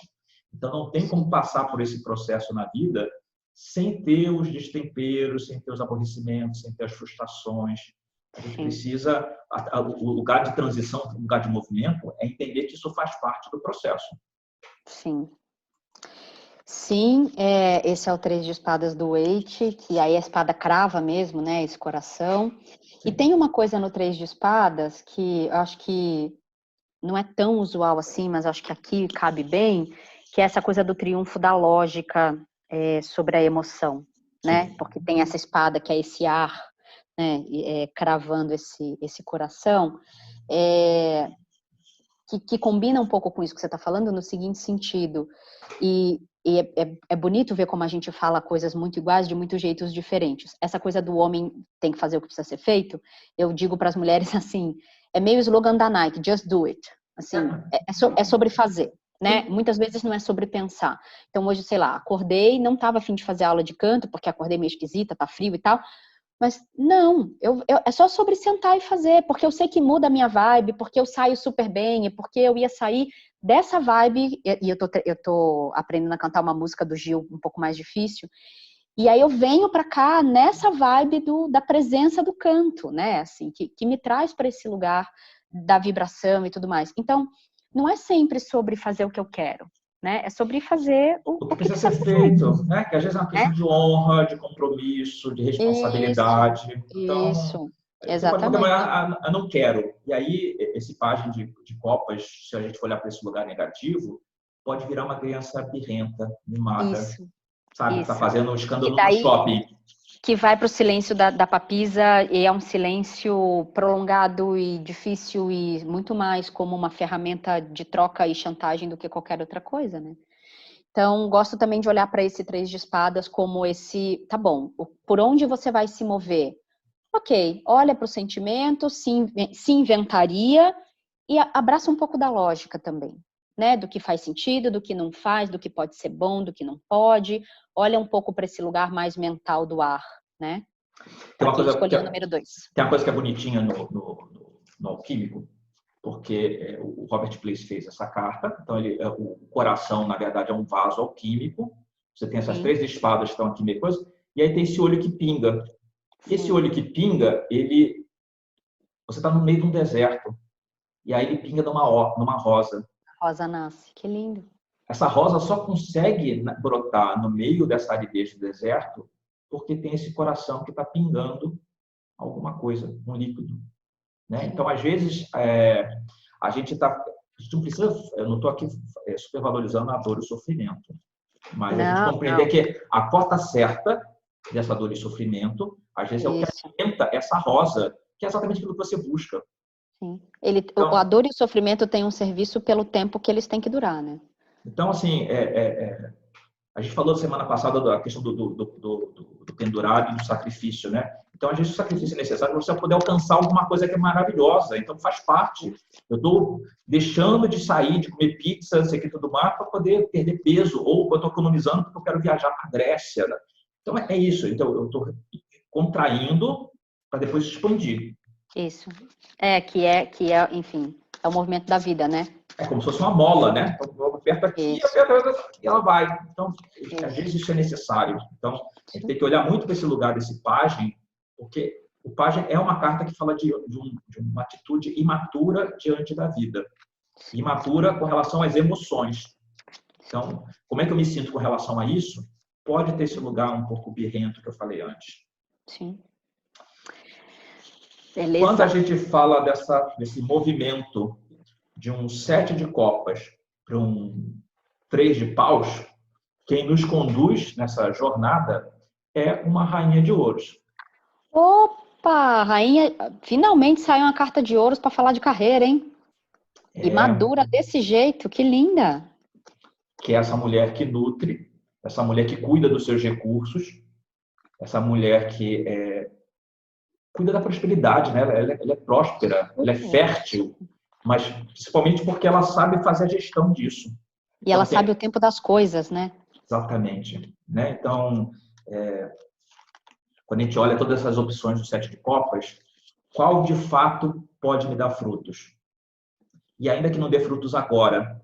Então, não tem como passar por esse processo na vida sem ter os destemperos, sem ter os aborrecimentos, sem ter as frustrações. A gente precisa, o lugar de transição, o lugar de movimento, é entender que isso faz parte do processo. Sim, esse é o 3 de espadas do Waite, que aí a espada crava mesmo, né, esse coração. E tem uma coisa no 3 de espadas que eu acho que não é tão usual assim, mas acho que aqui cabe bem, que é essa coisa do triunfo da lógica sobre a emoção, né? Porque tem essa espada que é esse ar, né, cravando esse coração, que combina um pouco com isso que você está falando, no seguinte sentido, e é bonito ver como a gente fala coisas muito iguais de muitos jeitos diferentes. Essa coisa do homem tem que fazer o que precisa ser feito, eu digo para as mulheres assim, é meio slogan da Nike, just do it. Assim, é sobre fazer, né? Muitas vezes não é sobre pensar. Então hoje, sei lá, acordei, não estava a fim de fazer aula de canto, porque acordei meio esquisita, tá frio e tal, Mas não, é só sobre sentar e fazer, porque eu sei que muda a minha vibe, porque eu saio super bem, e porque eu ia sair dessa vibe, e eu tô aprendendo a cantar uma música do Gil um pouco mais difícil, e aí eu venho pra cá nessa vibe da presença do canto, né, assim, que me traz para esse lugar da vibração e tudo mais. Então, não é sempre sobre fazer o que eu quero, né, é sobre fazer O que o que precisa ser precisa ser feito, feito, né? Que às vezes é uma né? questão de honra, de compromisso, de Isso, responsabilidade. Então, isso, você pode botar exatamente. a não quero. E aí, esse pajem de copas, se a gente for olhar para esse lugar negativo, pode virar uma criança birrenta, mimada, Isso, sabe? Que está isso. fazendo um Que escândalo no daí shopping. que vai para o silêncio da papisa e é um silêncio prolongado e difícil e muito mais como uma ferramenta de troca e chantagem do que qualquer outra coisa, né? Então, gosto também de olhar para esse 3 de espadas como esse, tá bom, por onde você vai se mover? Ok, olha para o sentimento, se inventaria e abraça um pouco da lógica também, né? Do que faz sentido, do que não faz, do que pode ser bom, do que não pode. Olha um pouco para esse lugar mais mental do ar, né? Tem Para uma quem coisa que escolheu o é, número 2. tem uma coisa que é bonitinha no Alquímico, porque o Robert Place fez essa carta. Então, o coração, na verdade, é um vaso alquímico. Você tem essas Sim, 3 espadas que estão aqui meio coisa, e aí tem esse olho que pinga. E esse sim. olho que pinga, você está no meio de um deserto, e aí ele pinga numa rosa. Rosa nasce, que lindo. Essa rosa só consegue brotar no meio dessa aridez do deserto porque tem esse coração que está pingando alguma coisa, um líquido. Né? Então, às vezes, a gente não precisa, eu não estou aqui supervalorizando a dor e o sofrimento, mas a gente Não, compreender não. que a porta certa dessa dor e sofrimento, às vezes, é o que Isso, alimenta essa rosa, que é exatamente aquilo que você busca. sim. A Então, dor e o sofrimento têm um serviço pelo tempo que eles têm que durar, né? então assim, a gente falou semana passada da questão do pendurado e do sacrifício, né? Então, às vezes, o sacrifício é necessário para você poder alcançar alguma coisa que é maravilhosa. Então, faz parte. Eu estou deixando de sair, de comer pizza, sei que tudo mais, para poder perder peso. Ou eu estou economizando porque eu quero viajar para a Grécia. Né? Então, é isso. Então, eu estou contraindo para depois expandir. Isso. Enfim, é o movimento da vida, né? É como se fosse uma mola, né? Então, eu aperto aqui, Isso, e ela vai. Então, às isso. vezes isso é necessário. Então, a gente tem que olhar muito para esse lugar desse pajem, porque o pajem é uma carta que fala de uma atitude imatura diante da vida. Imatura com relação às emoções. Então, como é que eu me sinto com relação a isso? Pode ter esse lugar um pouco birrento que eu falei antes. Sim. Quando a Beleza. gente fala desse movimento de um 7 de copas para um 3 de paus, quem nos conduz nessa jornada é uma rainha de ouros. Opa, rainha, finalmente saiu uma carta de ouros para falar de carreira, hein? E É, madura desse jeito, que linda. que é essa mulher que nutre, essa mulher que cuida dos seus recursos, essa mulher que cuida da prosperidade, né? Ela é próspera, ela é fértil, mas principalmente porque ela sabe fazer a gestão disso. E ela Então, sabe o tempo das coisas, né? exatamente. Né? Então, quando a gente olha todas essas opções do 7 de copas, qual de fato pode me dar frutos? E ainda que não dê frutos agora,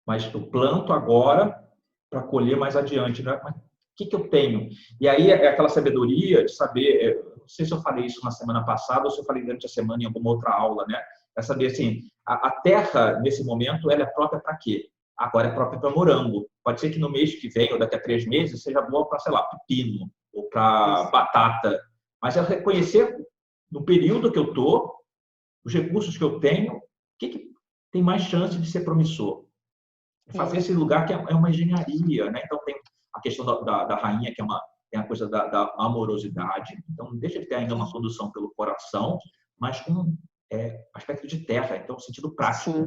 mas eu planto agora para colher mais adiante. Né? Mas o que eu tenho? E aí é aquela sabedoria de saber, não sei se eu falei isso na semana passada ou se eu falei durante a semana em alguma outra aula, né? É saber assim, a terra, nesse momento, ela é própria para quê? Agora é própria para morango. Pode ser que no mês que vem ou daqui a 3 meses seja boa para, sei lá, pepino ou para Isso. batata. Mas é reconhecer no período que eu estou, os recursos que eu tenho, o que tem mais chance de ser promissor. Fazer esse lugar que é uma engenharia, né? Então tem a questão da rainha, que tem a coisa da amorosidade. Então não deixa de ter ainda uma condução pelo coração, mas com aspecto de terra, então sentido prático. Sim.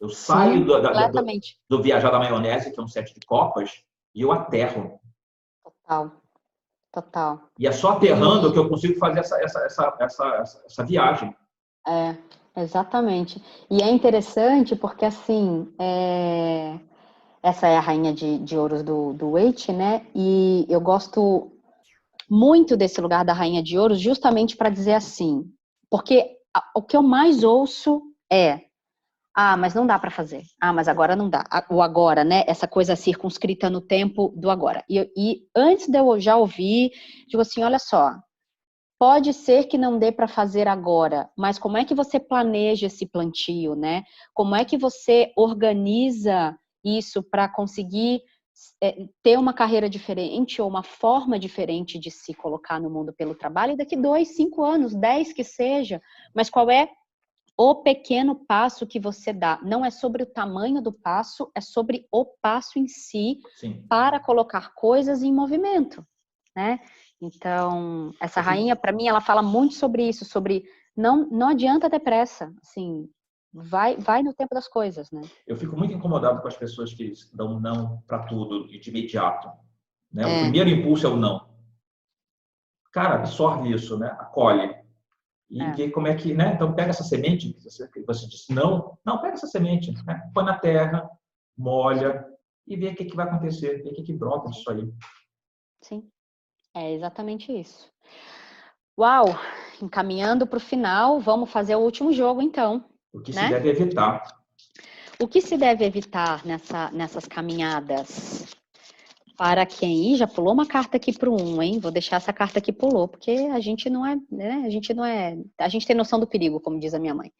Eu saio Sim, completamente. do viajar da maionese, que é um 7 de copas, e eu aterro. Total, total. E é só aterrando que eu consigo fazer essa viagem. Exatamente. E é interessante porque, assim, essa é a rainha de ouros do Waite, né? E eu gosto muito desse lugar da Rainha de Ouros justamente para dizer assim, porque o que eu mais ouço é: mas não dá para fazer. Mas agora não dá. O agora, né? Essa coisa circunscrita no tempo do agora. E antes de eu já ouvir, digo assim, olha só, pode ser que não dê para fazer agora, mas como é que você planeja esse plantio, né? Como é que você organiza isso para conseguir ter uma carreira diferente ou uma forma diferente de se colocar no mundo pelo trabalho, e daqui 2, 5 anos, 10 que seja, mas qual é o pequeno passo que você dá? Não é sobre o tamanho do passo, é sobre o passo em si. Sim. Para colocar coisas em movimento, né? Então, essa rainha, para mim, ela fala muito sobre isso, sobre não adianta ter pressa, assim, vai no tempo das coisas, né? Eu fico muito incomodado com as pessoas que dão não para tudo de imediato, né? O primeiro impulso é o não. Cara, absorve isso, né? Acolhe. E vê como é que, né? Então, pega essa semente, que você disse não, pega essa semente, né? Põe na terra, molha e vê o que vai acontecer, vê o que brota disso aí. Sim, é exatamente isso. Uau! Encaminhando para o final, vamos fazer o último jogo, então. O que se deve evitar? O que se deve evitar nessas caminhadas? Para quem? Ih, já pulou uma carta aqui para o 1, hein? Vou deixar essa carta aqui pulou, porque a gente não é, né? A gente tem noção do perigo, como diz a minha mãe.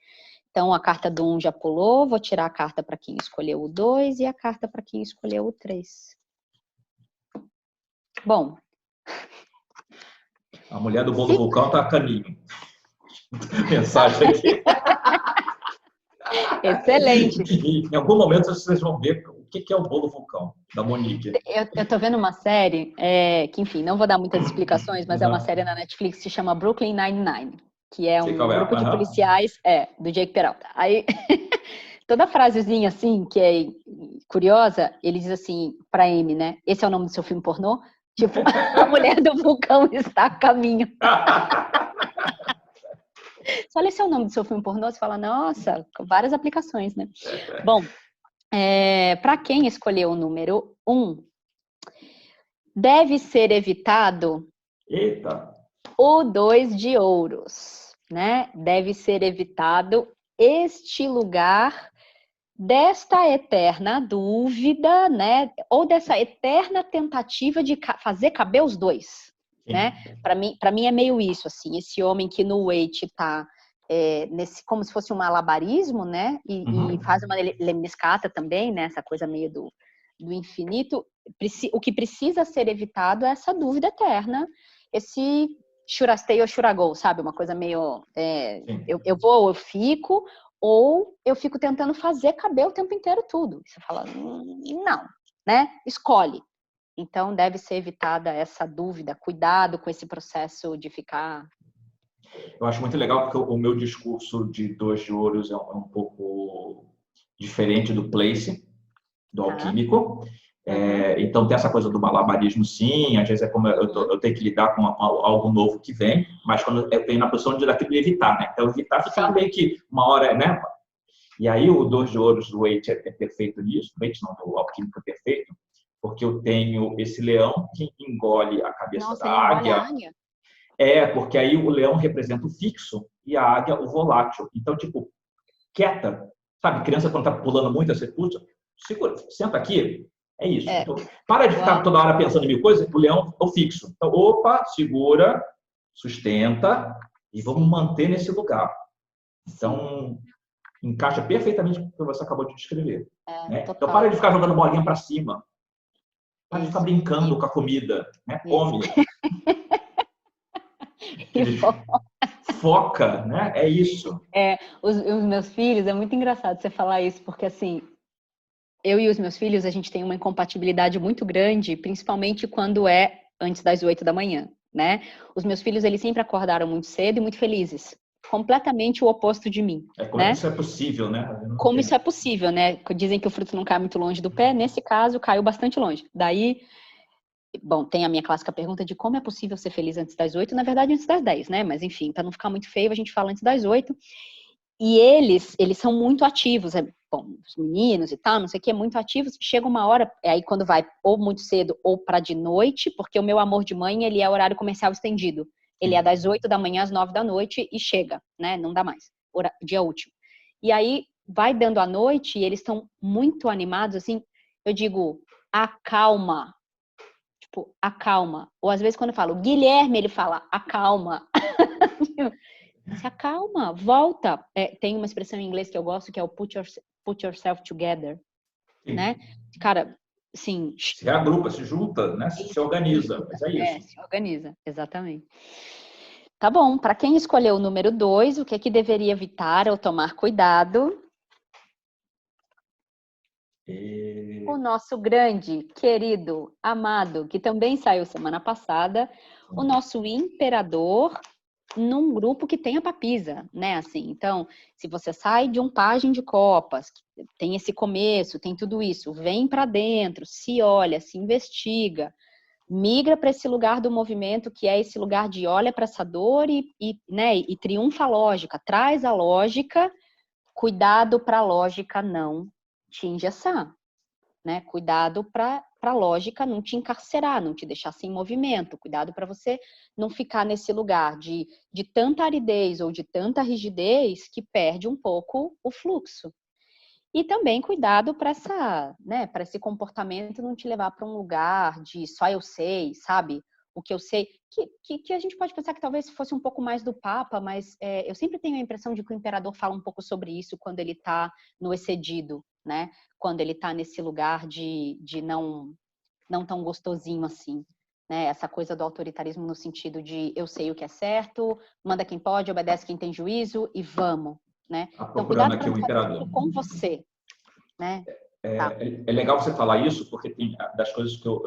Então, a carta do 1 já pulou, vou tirar a carta para quem escolheu o 2 e a carta para quem escolheu o 3. Bom. A mulher do bolo vulcão tá a caminho. Mensagem aqui. Excelente. Em algum momento vocês vão ver o que é o bolo vulcão, da Monique. Eu tô vendo uma série, que enfim, não vou dar muitas explicações, mas é uma série na Netflix que se chama Brooklyn Nine-Nine, que é um grupo de policiais, do Jake Peralta. Aí, toda frasezinha assim, que é curiosa, ele diz assim, pra Amy, né? Esse é o nome do seu filme pornô? Tipo, a mulher do vulcão está a caminho. Só esse é o nome do seu filme pornô, você fala, nossa, várias aplicações, né? Bom, para quem escolheu o número 1, deve ser evitado o 2 de ouros, né? Deve ser evitado este lugar desta eterna dúvida, né? Ou dessa eterna tentativa de fazer caber os dois, né? Para mim é meio isso, assim, esse homem que no Waite tá como se fosse um malabarismo, né? E faz uma lemniscata também, né? Essa coisa meio do infinito. O que precisa ser evitado é essa dúvida eterna, esse churastei ou churagol, sabe? Uma coisa meio eu vou ou eu fico, ou eu fico tentando fazer caber o tempo inteiro tudo. Você fala, não, né? Escolhe. Então, deve ser evitada essa dúvida, cuidado com esse processo de ficar... Eu acho muito legal porque o meu discurso de 2 de ouros é um pouco diferente do Place, do alquímico. Então, tem essa coisa do malabarismo, sim. Às vezes é como eu tenho que lidar com algo novo que vem, mas quando eu venho na posição de evitar, né? Então, evitar ficar meio que uma hora, né? E aí, o 2 de ouros do Waite é perfeito nisso. O Waite não, o alquímico é perfeito, porque eu tenho esse leão que engole a cabeça da águia. Porque aí o leão representa o fixo e a águia o volátil. Então, tipo, quieta. Sabe, criança quando tá pulando muito, você puxa, segura, senta aqui. É isso. Então, para de ficar toda hora pensando em mil coisas, o leão é o fixo. Então, opa, segura, sustenta e vamos manter nesse lugar. Então, encaixa perfeitamente com o que você acabou de descrever. Né? Então, para de ficar jogando bolinha para cima. Para de ficar brincando com a comida. Né? Come. Foca, né? É isso. Os meus filhos, é muito engraçado você falar isso, porque assim, eu e os meus filhos, a gente tem uma incompatibilidade muito grande, principalmente quando é antes das 8 da manhã, né? Os meus filhos, eles sempre acordaram muito cedo e muito felizes. Completamente o oposto de mim. Como isso é possível, né? Como isso é possível, né? Dizem que o fruto não cai muito longe do pé, nesse caso, caiu bastante longe. Daí, bom, tem a minha clássica pergunta de como é possível ser feliz antes das 8, na verdade antes das 10, né? Mas enfim, para não ficar muito feio, a gente fala antes das 8. E eles são muito ativos, bom, os meninos e tal, não sei o que, muito ativos. Chega uma hora, aí quando vai ou muito cedo ou para de noite, porque o meu amor de mãe, ele é horário comercial estendido. Ele é das 8 da manhã às 9 da noite e chega, né? Não dá mais, dia útil. E aí vai dando a noite e eles estão muito animados, assim, eu digo, acalma. Tipo, acalma. Ou às vezes quando eu falo, Guilherme, ele fala, acalma. Se acalma, volta. Tem uma expressão em inglês que eu gosto, que é o put yourself together, né? Cara, assim... Se reagrupa, se junta, né? Se organiza, mas é isso. Se organiza, exatamente. Tá bom, para quem escolheu o número 2, o que é que deveria evitar ou tomar cuidado? O nosso grande, querido, amado, que também saiu semana passada, o nosso imperador, num grupo que tem a papisa, né? Assim, então, se você sai de um pajem de copas, tem esse começo, tem tudo isso, vem para dentro, se olha, se investiga, migra para esse lugar do movimento, que é esse lugar de olha para essa dor né, e triunfa a lógica, traz a lógica, cuidado para a lógica não te engessar, né? Cuidado para a lógica não te encarcerar, não te deixar sem movimento, cuidado para você não ficar nesse lugar de tanta aridez ou de tanta rigidez que perde um pouco o fluxo. E também cuidado para né, para esse comportamento não te levar para um lugar de só eu sei, sabe? O que eu sei, que a gente pode pensar que talvez fosse um pouco mais do Papa, mas eu sempre tenho a impressão de que o imperador fala um pouco sobre isso quando ele está no excedido, né? Quando ele está nesse lugar de não tão gostosinho assim, né? Essa coisa do autoritarismo no sentido de eu sei o que é certo, manda quem pode, obedece quem tem juízo e vamos, né? Então, cuidado aqui o imperador. Com você, né? É legal você falar isso, porque tem das coisas que eu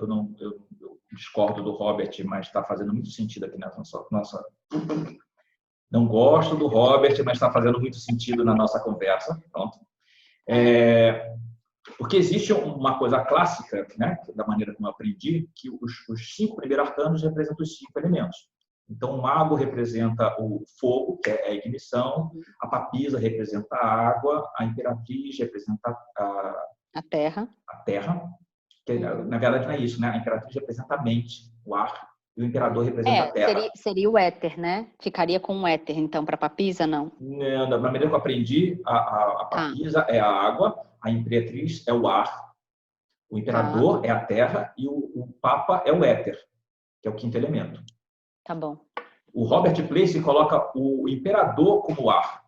discordo do Robert, mas está fazendo muito sentido aqui na nossa... Não gosto do Robert, mas está fazendo muito sentido na nossa conversa. Pronto. Porque existe uma coisa clássica, né, da maneira como eu aprendi, que os 5 primeiros arcanos representam os 5 elementos. Então, o mago representa o fogo, que é a ignição, a papisa representa a água, a imperatriz representa a terra. Que, na verdade, não é isso, né? A imperatriz representa a mente, o ar, e o imperador representa a terra. Seria o éter, né? Ficaria com o éter, então, para a papisa, não? Não, da maneira que eu aprendi, a papisa é a água, a imperatriz é o ar, o imperador é a terra e o papa é o éter, que é o 5º elemento. Tá bom. O Robert Place coloca o imperador como ar.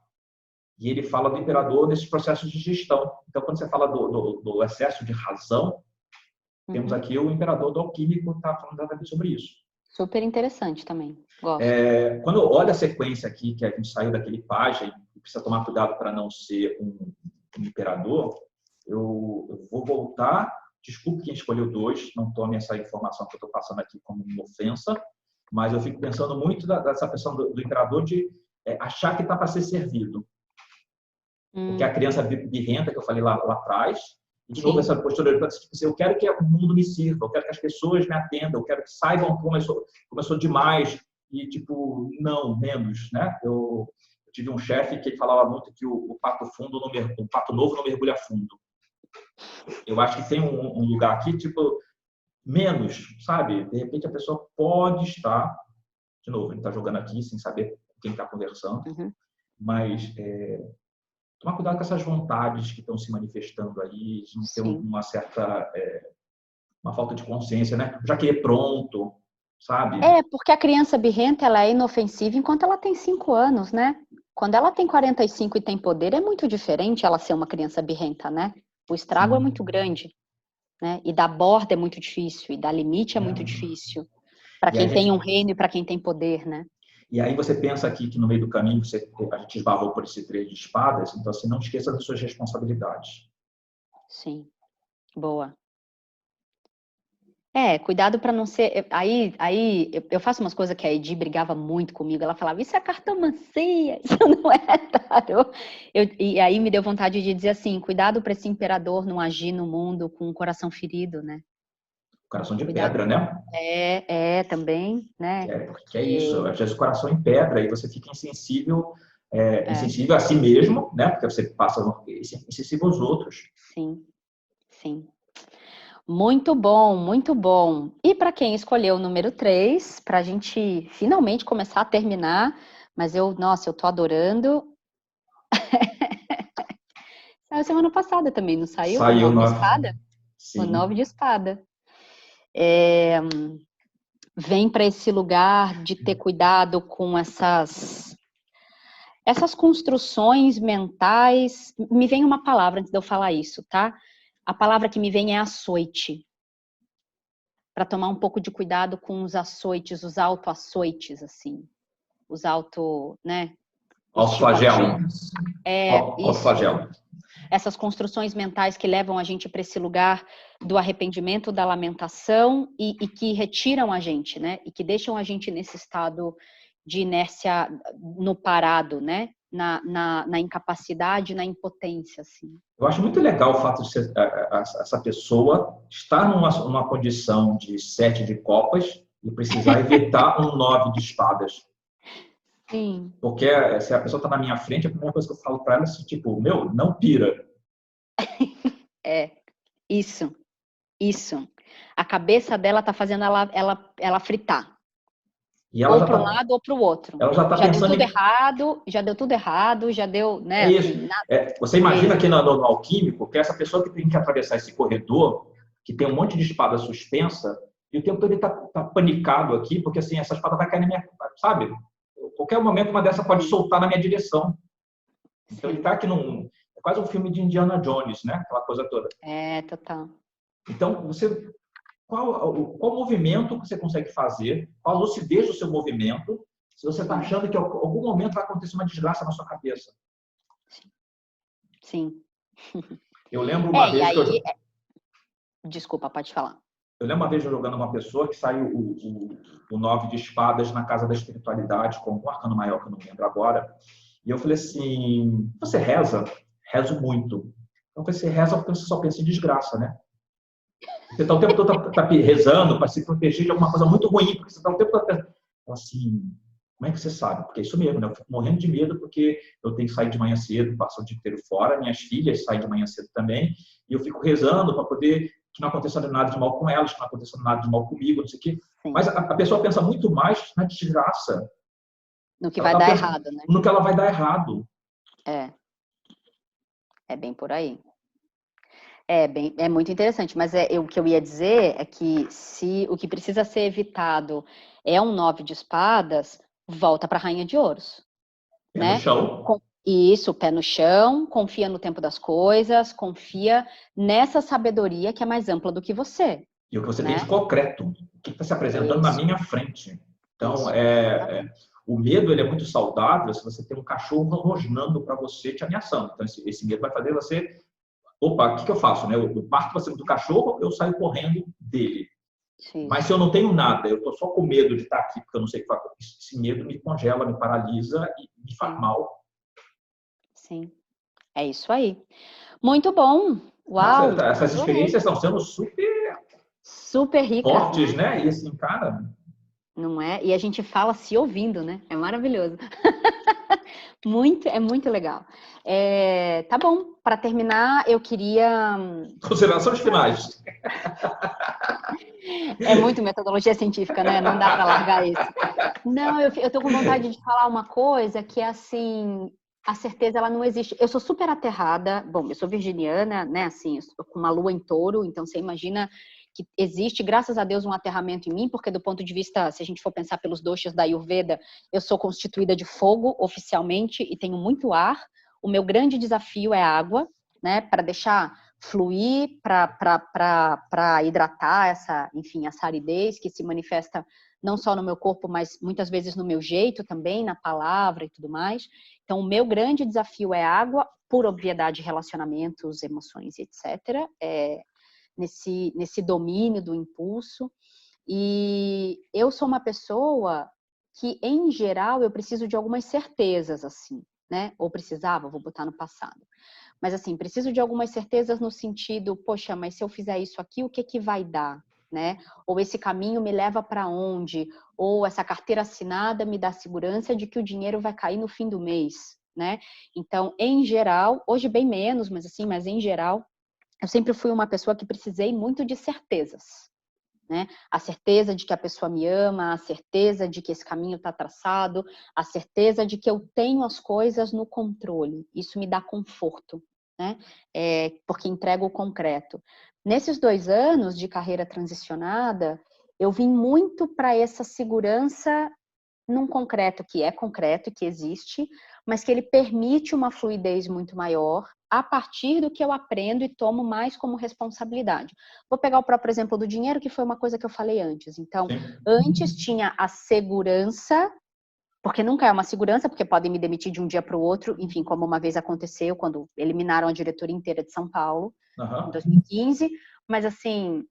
E ele fala do imperador nesses processos de gestão. Então, quando você fala do excesso de razão, temos aqui o imperador do alquímico, está falando exatamente sobre isso. Super interessante também. Gosto. Quando eu olho a sequência aqui, que a gente saiu daquele pajem, precisa tomar cuidado para não ser um imperador, eu vou voltar. Desculpe quem escolheu 2, não tome essa informação que eu estou passando aqui como uma ofensa, mas eu fico pensando muito dessa questão do imperador de achar que está para ser servido. Porque a criança birrenta, que eu falei lá atrás, e de novo essa postura de dizer, eu quero que o mundo me sirva, eu quero que as pessoas me atendam, eu quero que saibam como eu sou demais, e tipo, não, menos, né? Eu tive um chefe que ele falava muito que o pato novo não mergulha fundo. Eu acho que tem um lugar aqui, tipo, menos, sabe? De repente a pessoa pode estar, de novo, a gente está jogando aqui sem saber quem está conversando, mas tomar cuidado com essas vontades que estão se manifestando aí, de não ter uma certa uma falta de consciência, né? Já que é pronto, sabe? Porque a criança birrenta, ela é inofensiva enquanto ela tem 5 anos, né? Quando ela tem 45 e tem poder, é muito diferente ela ser uma criança birrenta, né? O estrago é muito grande, né? E dar borda é muito difícil, e dar limite é muito difícil. Para quem tem um reino e para quem tem poder, né? E aí você pensa aqui que no meio do caminho a gente esbarrou por esse 3 de espadas, então assim, não esqueça das suas responsabilidades. Sim, boa. Cuidado para não ser... Aí eu faço umas coisas que a Edi brigava muito comigo, ela falava, isso é cartomancia, isso não é tarô. E aí me deu vontade de dizer assim, cuidado para esse imperador não agir no mundo com o coração ferido, né? Coração de pedra, né? Também, né? Porque é isso, às vezes o coração em pedra e você fica insensível insensível a si mesmo, né? Porque você passa a ser insensível aos outros. Sim, sim. Muito bom, muito bom. E para quem escolheu o número 3, para a gente finalmente começar a terminar, mas nossa, eu tô adorando. Saiu semana passada também, não saiu? Saiu O 9 de espada? Sim. O 9 de espada. Vem para esse lugar de ter cuidado com essas construções mentais. Me vem uma palavra antes de eu falar isso, tá? A palavra que me vem é açoite. Para tomar um pouco de cuidado com os açoites, os autoaçoites, assim. Os né? Autoflagelo. Autoflagelo. Essas construções mentais que levam a gente para esse lugar do arrependimento, da lamentação e que retiram a gente, né? E que deixam a gente nesse estado de inércia no parado, né? Na incapacidade, na impotência, assim. Eu acho muito legal o fato de essa pessoa estar numa condição de 7 de copas e precisar evitar um 9 de espadas. Sim. Porque se a pessoa está na minha frente, a primeira coisa que eu falo para ela é assim, tipo, não pira. Isso. A cabeça dela tá fazendo ela fritar. E ela ou para um lado ou para o outro. Ela já está pensando já deu tudo errado, já deu, né? É isso. Você imagina que no alquímico, que essa pessoa que tem que atravessar esse corredor, que tem um monte de espada suspensa, e o tempo todo ele tá panicado aqui, porque assim, essa espada vai cair na minha, sabe? Qualquer momento uma dessa pode soltar na minha direção. Então ele está aqui é quase um filme de Indiana Jones, né? Aquela coisa toda. Total. Então, qual movimento você consegue fazer? Qual a lucidez do seu movimento? Se você está achando que em algum momento vai acontecer uma desgraça na sua cabeça. Sim. Eu lembro uma vez que Desculpa, pode falar. Eu lembro uma vez jogando uma pessoa que saiu o 9 de espadas na casa da espiritualidade, com um arcano maior, que eu não lembro agora. E eu falei assim, você reza? Rezo muito. Então, você reza porque você só pensa em desgraça, né? Você está o tempo todo rezando para se proteger de alguma coisa muito ruim, porque você está o tempo todo pensando assim, como é que você sabe? Porque é isso mesmo, né? Eu fico morrendo de medo porque eu tenho que sair de manhã cedo, passo o dia inteiro fora, minhas filhas saem de manhã cedo também, e eu fico rezando para poder que não aconteça nada de mal com elas, que não aconteça nada de mal comigo, não sei o quê. Sim. Mas a pessoa pensa muito mais na desgraça. No que vai dar errado, né? No que ela vai dar errado. É bem por aí. É muito interessante, mas o que eu ia dizer é que se o que precisa ser evitado é um 9 de espadas, volta para a Rainha de Ouros. Pé né? no chão. Isso, pé no chão, confia no tempo das coisas, confia nessa sabedoria que é mais ampla do que você. E o que você tem de concreto, o que está se apresentando na minha frente. Então, o medo ele é muito saudável se você tem um cachorro rosnando para você, te ameaçando. Então, esse medo vai fazer você... Opa, o que eu faço? Né? Eu parto para cima do cachorro, eu saio correndo dele. Sim. Mas se eu não tenho nada, eu estou só com medo de estar aqui, porque eu não sei o que fazer. Esse medo me congela, me paralisa e me faz mal. Sim, é isso aí. Muito bom. Uau! Nossa, essas experiências estão sendo super ricas, fortes, né? E assim, cara... Não é? E a gente fala se ouvindo, né? É maravilhoso. É muito legal. Tá bom, para terminar, eu queria... Considerações finais. É muito metodologia científica, né? Não dá para largar isso. Não, eu tô com vontade de falar uma coisa que é assim... A certeza, ela não existe. Eu sou super aterrada. Bom, eu sou virginiana, né? Assim, eu sou com uma lua em touro, então você imagina que existe, graças a Deus, um aterramento em mim, porque do ponto de vista, se a gente for pensar pelos doshas da Ayurveda, eu sou constituída de fogo oficialmente e tenho muito ar. O meu grande desafio é a água, né? Para deixar fluir, para hidratar essa aridez que se manifesta não só no meu corpo, mas muitas vezes no meu jeito também, na palavra e tudo mais. Então, o meu grande desafio é água, por obviedade, relacionamentos, emoções, etc. Nesse domínio do impulso. E eu sou uma pessoa que, em geral, eu preciso de algumas certezas, assim, né? Ou precisava, vou botar no passado. Mas, assim, preciso de algumas certezas no sentido, poxa, mas se eu fizer isso aqui, o que vai dar? Né? Ou esse caminho me leva para onde? Ou essa carteira assinada me dá segurança de que o dinheiro vai cair no fim do mês, né? Então, em geral, hoje bem menos, mas em geral, eu sempre fui uma pessoa que precisei muito de certezas, né? A certeza de que a pessoa me ama, a certeza de que esse caminho está traçado, a certeza de que eu tenho as coisas no controle. Isso me dá conforto, né? Porque entrega o concreto. Nesses 2 anos de carreira transicionada, eu vim muito para essa segurança num concreto que é concreto e que existe, mas que ele permite uma fluidez muito maior a partir do que eu aprendo e tomo mais como responsabilidade. Vou pegar o próprio exemplo do dinheiro, que foi uma coisa que eu falei antes. Então, antes tinha a segurança, porque nunca é uma segurança, porque podem me demitir de um dia para o outro, enfim, como uma vez aconteceu quando eliminaram a diretoria inteira de São Paulo, em 2015, mas assim,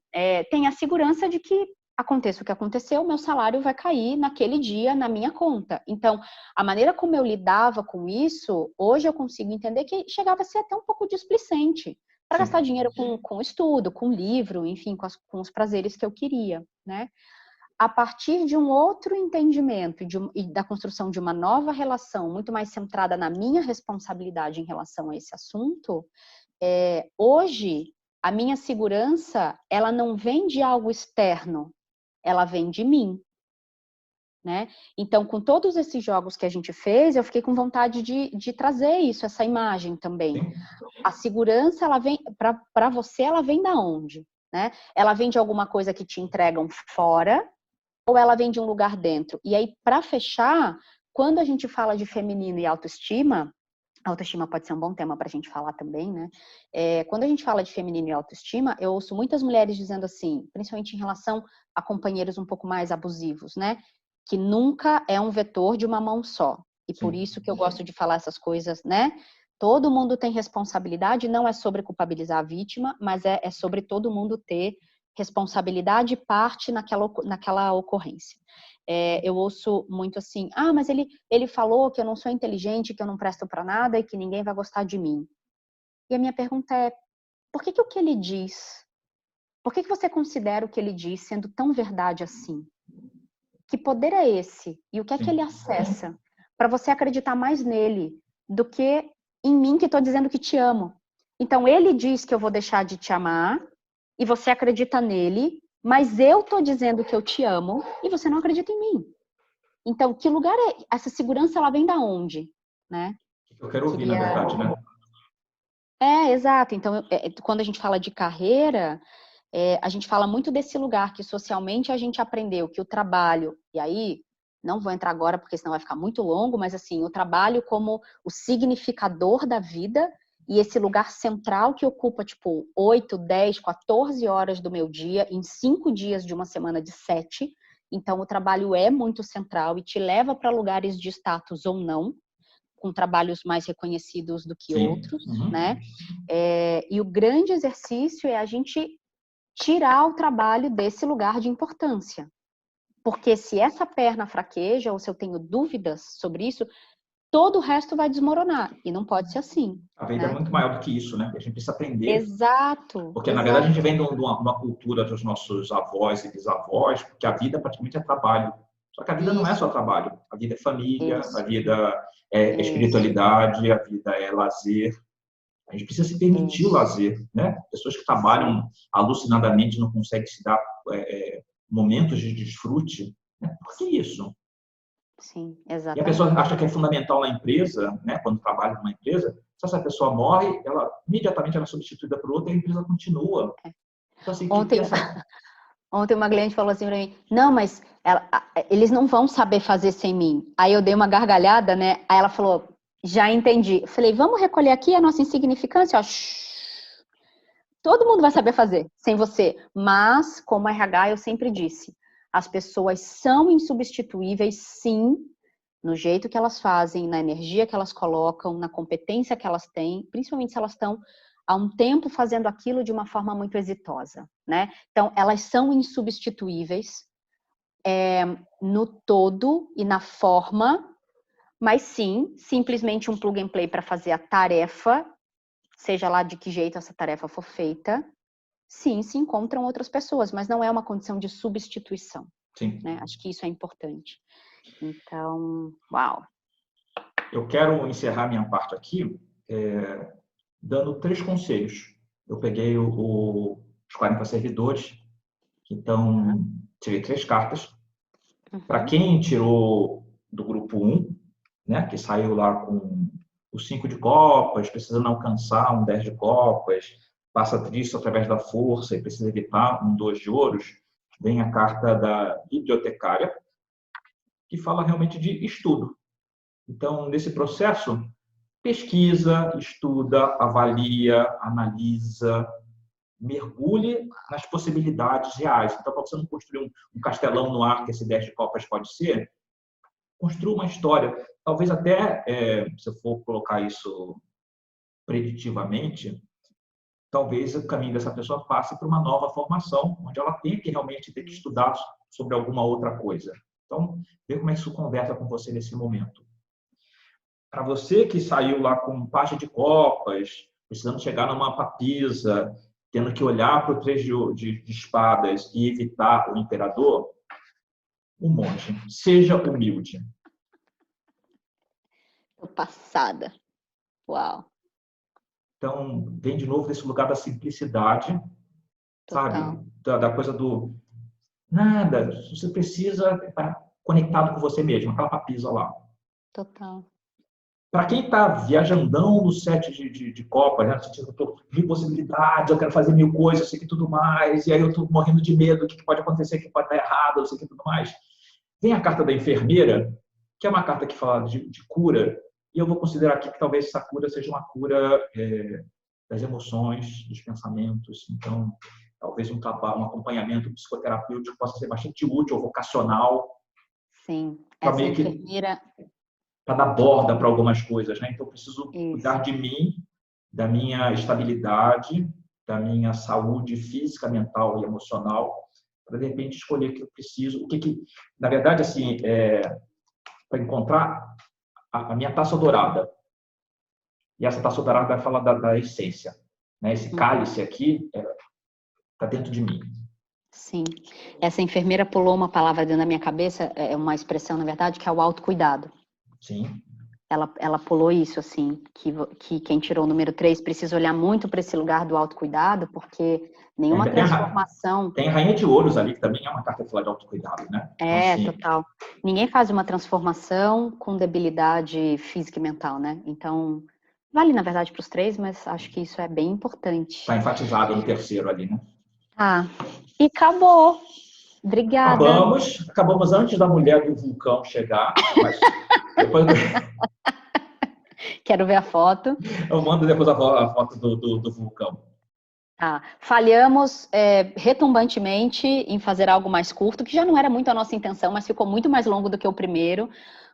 tem a segurança de que aconteça o que aconteceu, meu salário vai cair naquele dia na minha conta. Então, a maneira como eu lidava com isso, hoje eu consigo entender que chegava a ser até um pouco displicente para gastar dinheiro com estudo, com livro, enfim, com os prazeres que eu queria, né? A partir de um outro entendimento e da construção de uma nova relação muito mais centrada na minha responsabilidade em relação a esse assunto, hoje a minha segurança, ela não vem de algo externo, ela vem de mim, né? Então, com todos esses jogos que a gente fez, eu fiquei com vontade de trazer isso, essa imagem também. A segurança, ela vem, para você, ela vem da onde, né? Ela vem de alguma coisa que te entregam fora, ou ela vem de um lugar dentro? E aí, para fechar, quando a gente fala de feminino e autoestima pode ser um bom tema para a gente falar também, né? Quando a gente fala de feminino e autoestima, eu ouço muitas mulheres dizendo assim, principalmente em relação a companheiros um pouco mais abusivos, né? Que nunca é um vetor de uma mão só. E por isso que eu gosto de falar essas coisas, né? Todo mundo tem responsabilidade, não é sobre culpabilizar a vítima, mas é sobre todo mundo ter responsabilidade e parte naquela ocorrência. Eu ouço muito assim, mas ele falou que eu não sou inteligente, que eu não presto para nada e que ninguém vai gostar de mim. E a minha pergunta é, por que o que ele diz? Por que você considera o que ele diz sendo tão verdade assim? Que poder é esse? E o que é que ele acessa? Para você acreditar mais nele do que em mim que estou dizendo que te amo. Então, ele diz que eu vou deixar de te amar e você acredita nele, mas eu estou dizendo que eu te amo e você não acredita em mim. Então, que lugar é essa segurança? Ela vem da onde, né? Eu quero ouvir, na verdade, né? Exato. Então, quando a gente fala de carreira, a gente fala muito desse lugar que socialmente a gente aprendeu que o trabalho, e aí não vou entrar agora porque senão vai ficar muito longo, mas assim, o trabalho como o significador da vida e esse lugar central que ocupa, tipo, 8, 10, 14 horas do meu dia, em 5 dias de uma semana de 7. Então, o trabalho é muito central e te leva para lugares de status ou não, com trabalhos mais reconhecidos do que outros, né? E o grande exercício é a gente tirar o trabalho desse lugar de importância. Porque se essa perna fraqueja, ou se eu tenho dúvidas sobre isso, todo o resto vai desmoronar. E não pode ser assim. A vida é muito maior do que isso, né? A gente precisa aprender. Exato. Porque, na verdade, a gente vem de uma cultura dos nossos avós e bisavós, porque a vida praticamente é trabalho. Só que a vida não é só trabalho. A vida é família, a vida é espiritualidade, a vida é lazer. A gente precisa se permitir o lazer, né? Pessoas que trabalham alucinadamente não conseguem se dar momentos de desfrute. Né? Por que isso? Sim, exatamente. E a pessoa acha que é fundamental na empresa, né? Quando trabalha numa empresa, se essa pessoa morre, ela imediatamente ela é substituída por outra e a empresa continua. Então, assim, Ontem uma cliente falou assim para mim, não, mas eles não vão saber fazer sem mim. Aí eu dei uma gargalhada, né? Aí ela falou, já entendi. Eu falei, vamos recolher aqui a nossa insignificância, ó. Todo mundo vai saber fazer sem você. Mas, como RH, eu sempre disse, as pessoas são insubstituíveis, sim, no jeito que elas fazem, na energia que elas colocam, na competência que elas têm, principalmente se elas estão há um tempo fazendo aquilo de uma forma muito exitosa, né? Então, elas são insubstituíveis no todo e na forma, mas sim, simplesmente um plug and play para fazer a tarefa, seja lá de que jeito essa tarefa for feita, sim, se encontram outras pessoas, mas não é uma condição de substituição. Sim. Né? Acho que isso é importante. Então, uau! Eu quero encerrar minha parte aqui dando 3 conselhos. Eu peguei os 40 servidores, então tirei 3 cartas. Para quem tirou do grupo 1, né, que saiu lá com o 5 de copas, precisando alcançar um 10 de copas, passa triste através da força e precisa evitar um 2 de ouros, vem a carta da bibliotecária, que fala realmente de estudo. Então, nesse processo, pesquisa, estuda, avalia, analisa, mergulhe nas possibilidades reais. Então, para você não construir um castelão no ar, que esse 10 de copas pode ser, construa uma história. Talvez até, se eu for colocar isso preditivamente, talvez o caminho dessa pessoa passe para uma nova formação, onde ela tem que realmente ter que estudar sobre alguma outra coisa. Então, vê como é que isso conversa com você nesse momento. Para você que saiu lá com pajem de copas, precisando chegar numa papisa, tendo que olhar para o 3 de espadas e evitar o imperador, o monge. Seja humilde. Tô passada. Uau. Então, vem de novo desse lugar da simplicidade, Total. sabe? Da coisa do nada, você precisa estar conectado com você mesmo, aquela papisa lá. Total. Para quem está viajandão no set de Copa, né? Eu tô mil possibilidades, eu quero fazer 1000 coisas, eu sei que tudo mais, e aí eu estou morrendo de medo, o que pode acontecer, o que pode dar errado, eu sei que tudo mais. Vem a carta da enfermeira, que é uma carta que fala de cura, e eu vou considerar aqui que talvez essa cura seja uma cura das emoções, dos pensamentos. Então, talvez um acompanhamento psicoterapêutico possa ser bastante útil ou vocacional. Sim, essa enfermeira... Para dar borda para algumas coisas, né? Então, eu preciso cuidar de mim, da minha estabilidade, da minha saúde física, mental e emocional, para, de repente, escolher o que eu preciso. Na verdade, assim, para encontrar a minha taça dourada. E essa taça dourada vai falar da essência. Né? Esse cálice aqui está dentro de mim. Sim. Essa enfermeira pulou uma palavra dentro da minha cabeça, é uma expressão, na verdade, que é o autocuidado. Sim. Ela pulou isso, assim, que quem tirou o número 3 precisa olhar muito para esse lugar do autocuidado, porque nenhuma transformação... Tem a Rainha de Ouros ali, que também é uma carta que fala de autocuidado, né? Então, assim, total. Ninguém faz uma transformação com debilidade física e mental, né? Então, vale, na verdade, para os 3, mas acho que isso é bem importante. Está enfatizado no terceiro ali, né? E acabou. Obrigada. Acabamos antes da mulher do vulcão chegar, mas depois... Quero ver a foto. Eu mando depois a foto do vulcão. Falhamos retumbantemente em fazer algo mais curto, que já não era muito a nossa intenção, mas ficou muito mais longo do que o primeiro.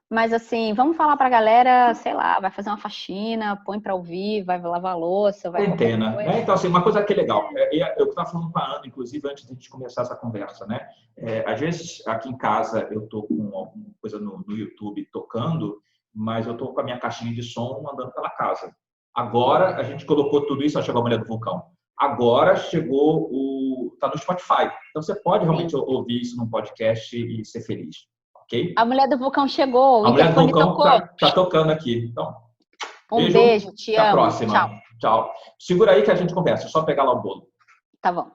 Mas assim, vamos falar pra galera, sei lá, vai fazer uma faxina, põe pra ouvir, vai lavar a louça, vai... Quarentena, né? Então, assim, uma coisa que é legal, eu estava falando com a Ana, inclusive, antes de a gente começar essa conversa, né? Às vezes, aqui em casa, eu tô com alguma coisa no YouTube tocando, mas eu tô com a minha caixinha de som andando pela casa. Agora, a gente colocou tudo isso, chegou a Mulher do Vulcão. Agora chegou tá no Spotify. Então, você pode realmente ouvir isso num podcast e ser feliz. Okay? A Mulher do Vulcão chegou, o interfone tocou. A Mulher do Vulcão tá tocando aqui. Então, beijo, te amo. Até a próxima. Tchau. Segura aí que a gente conversa. É só pegar lá o bolo. Tá bom.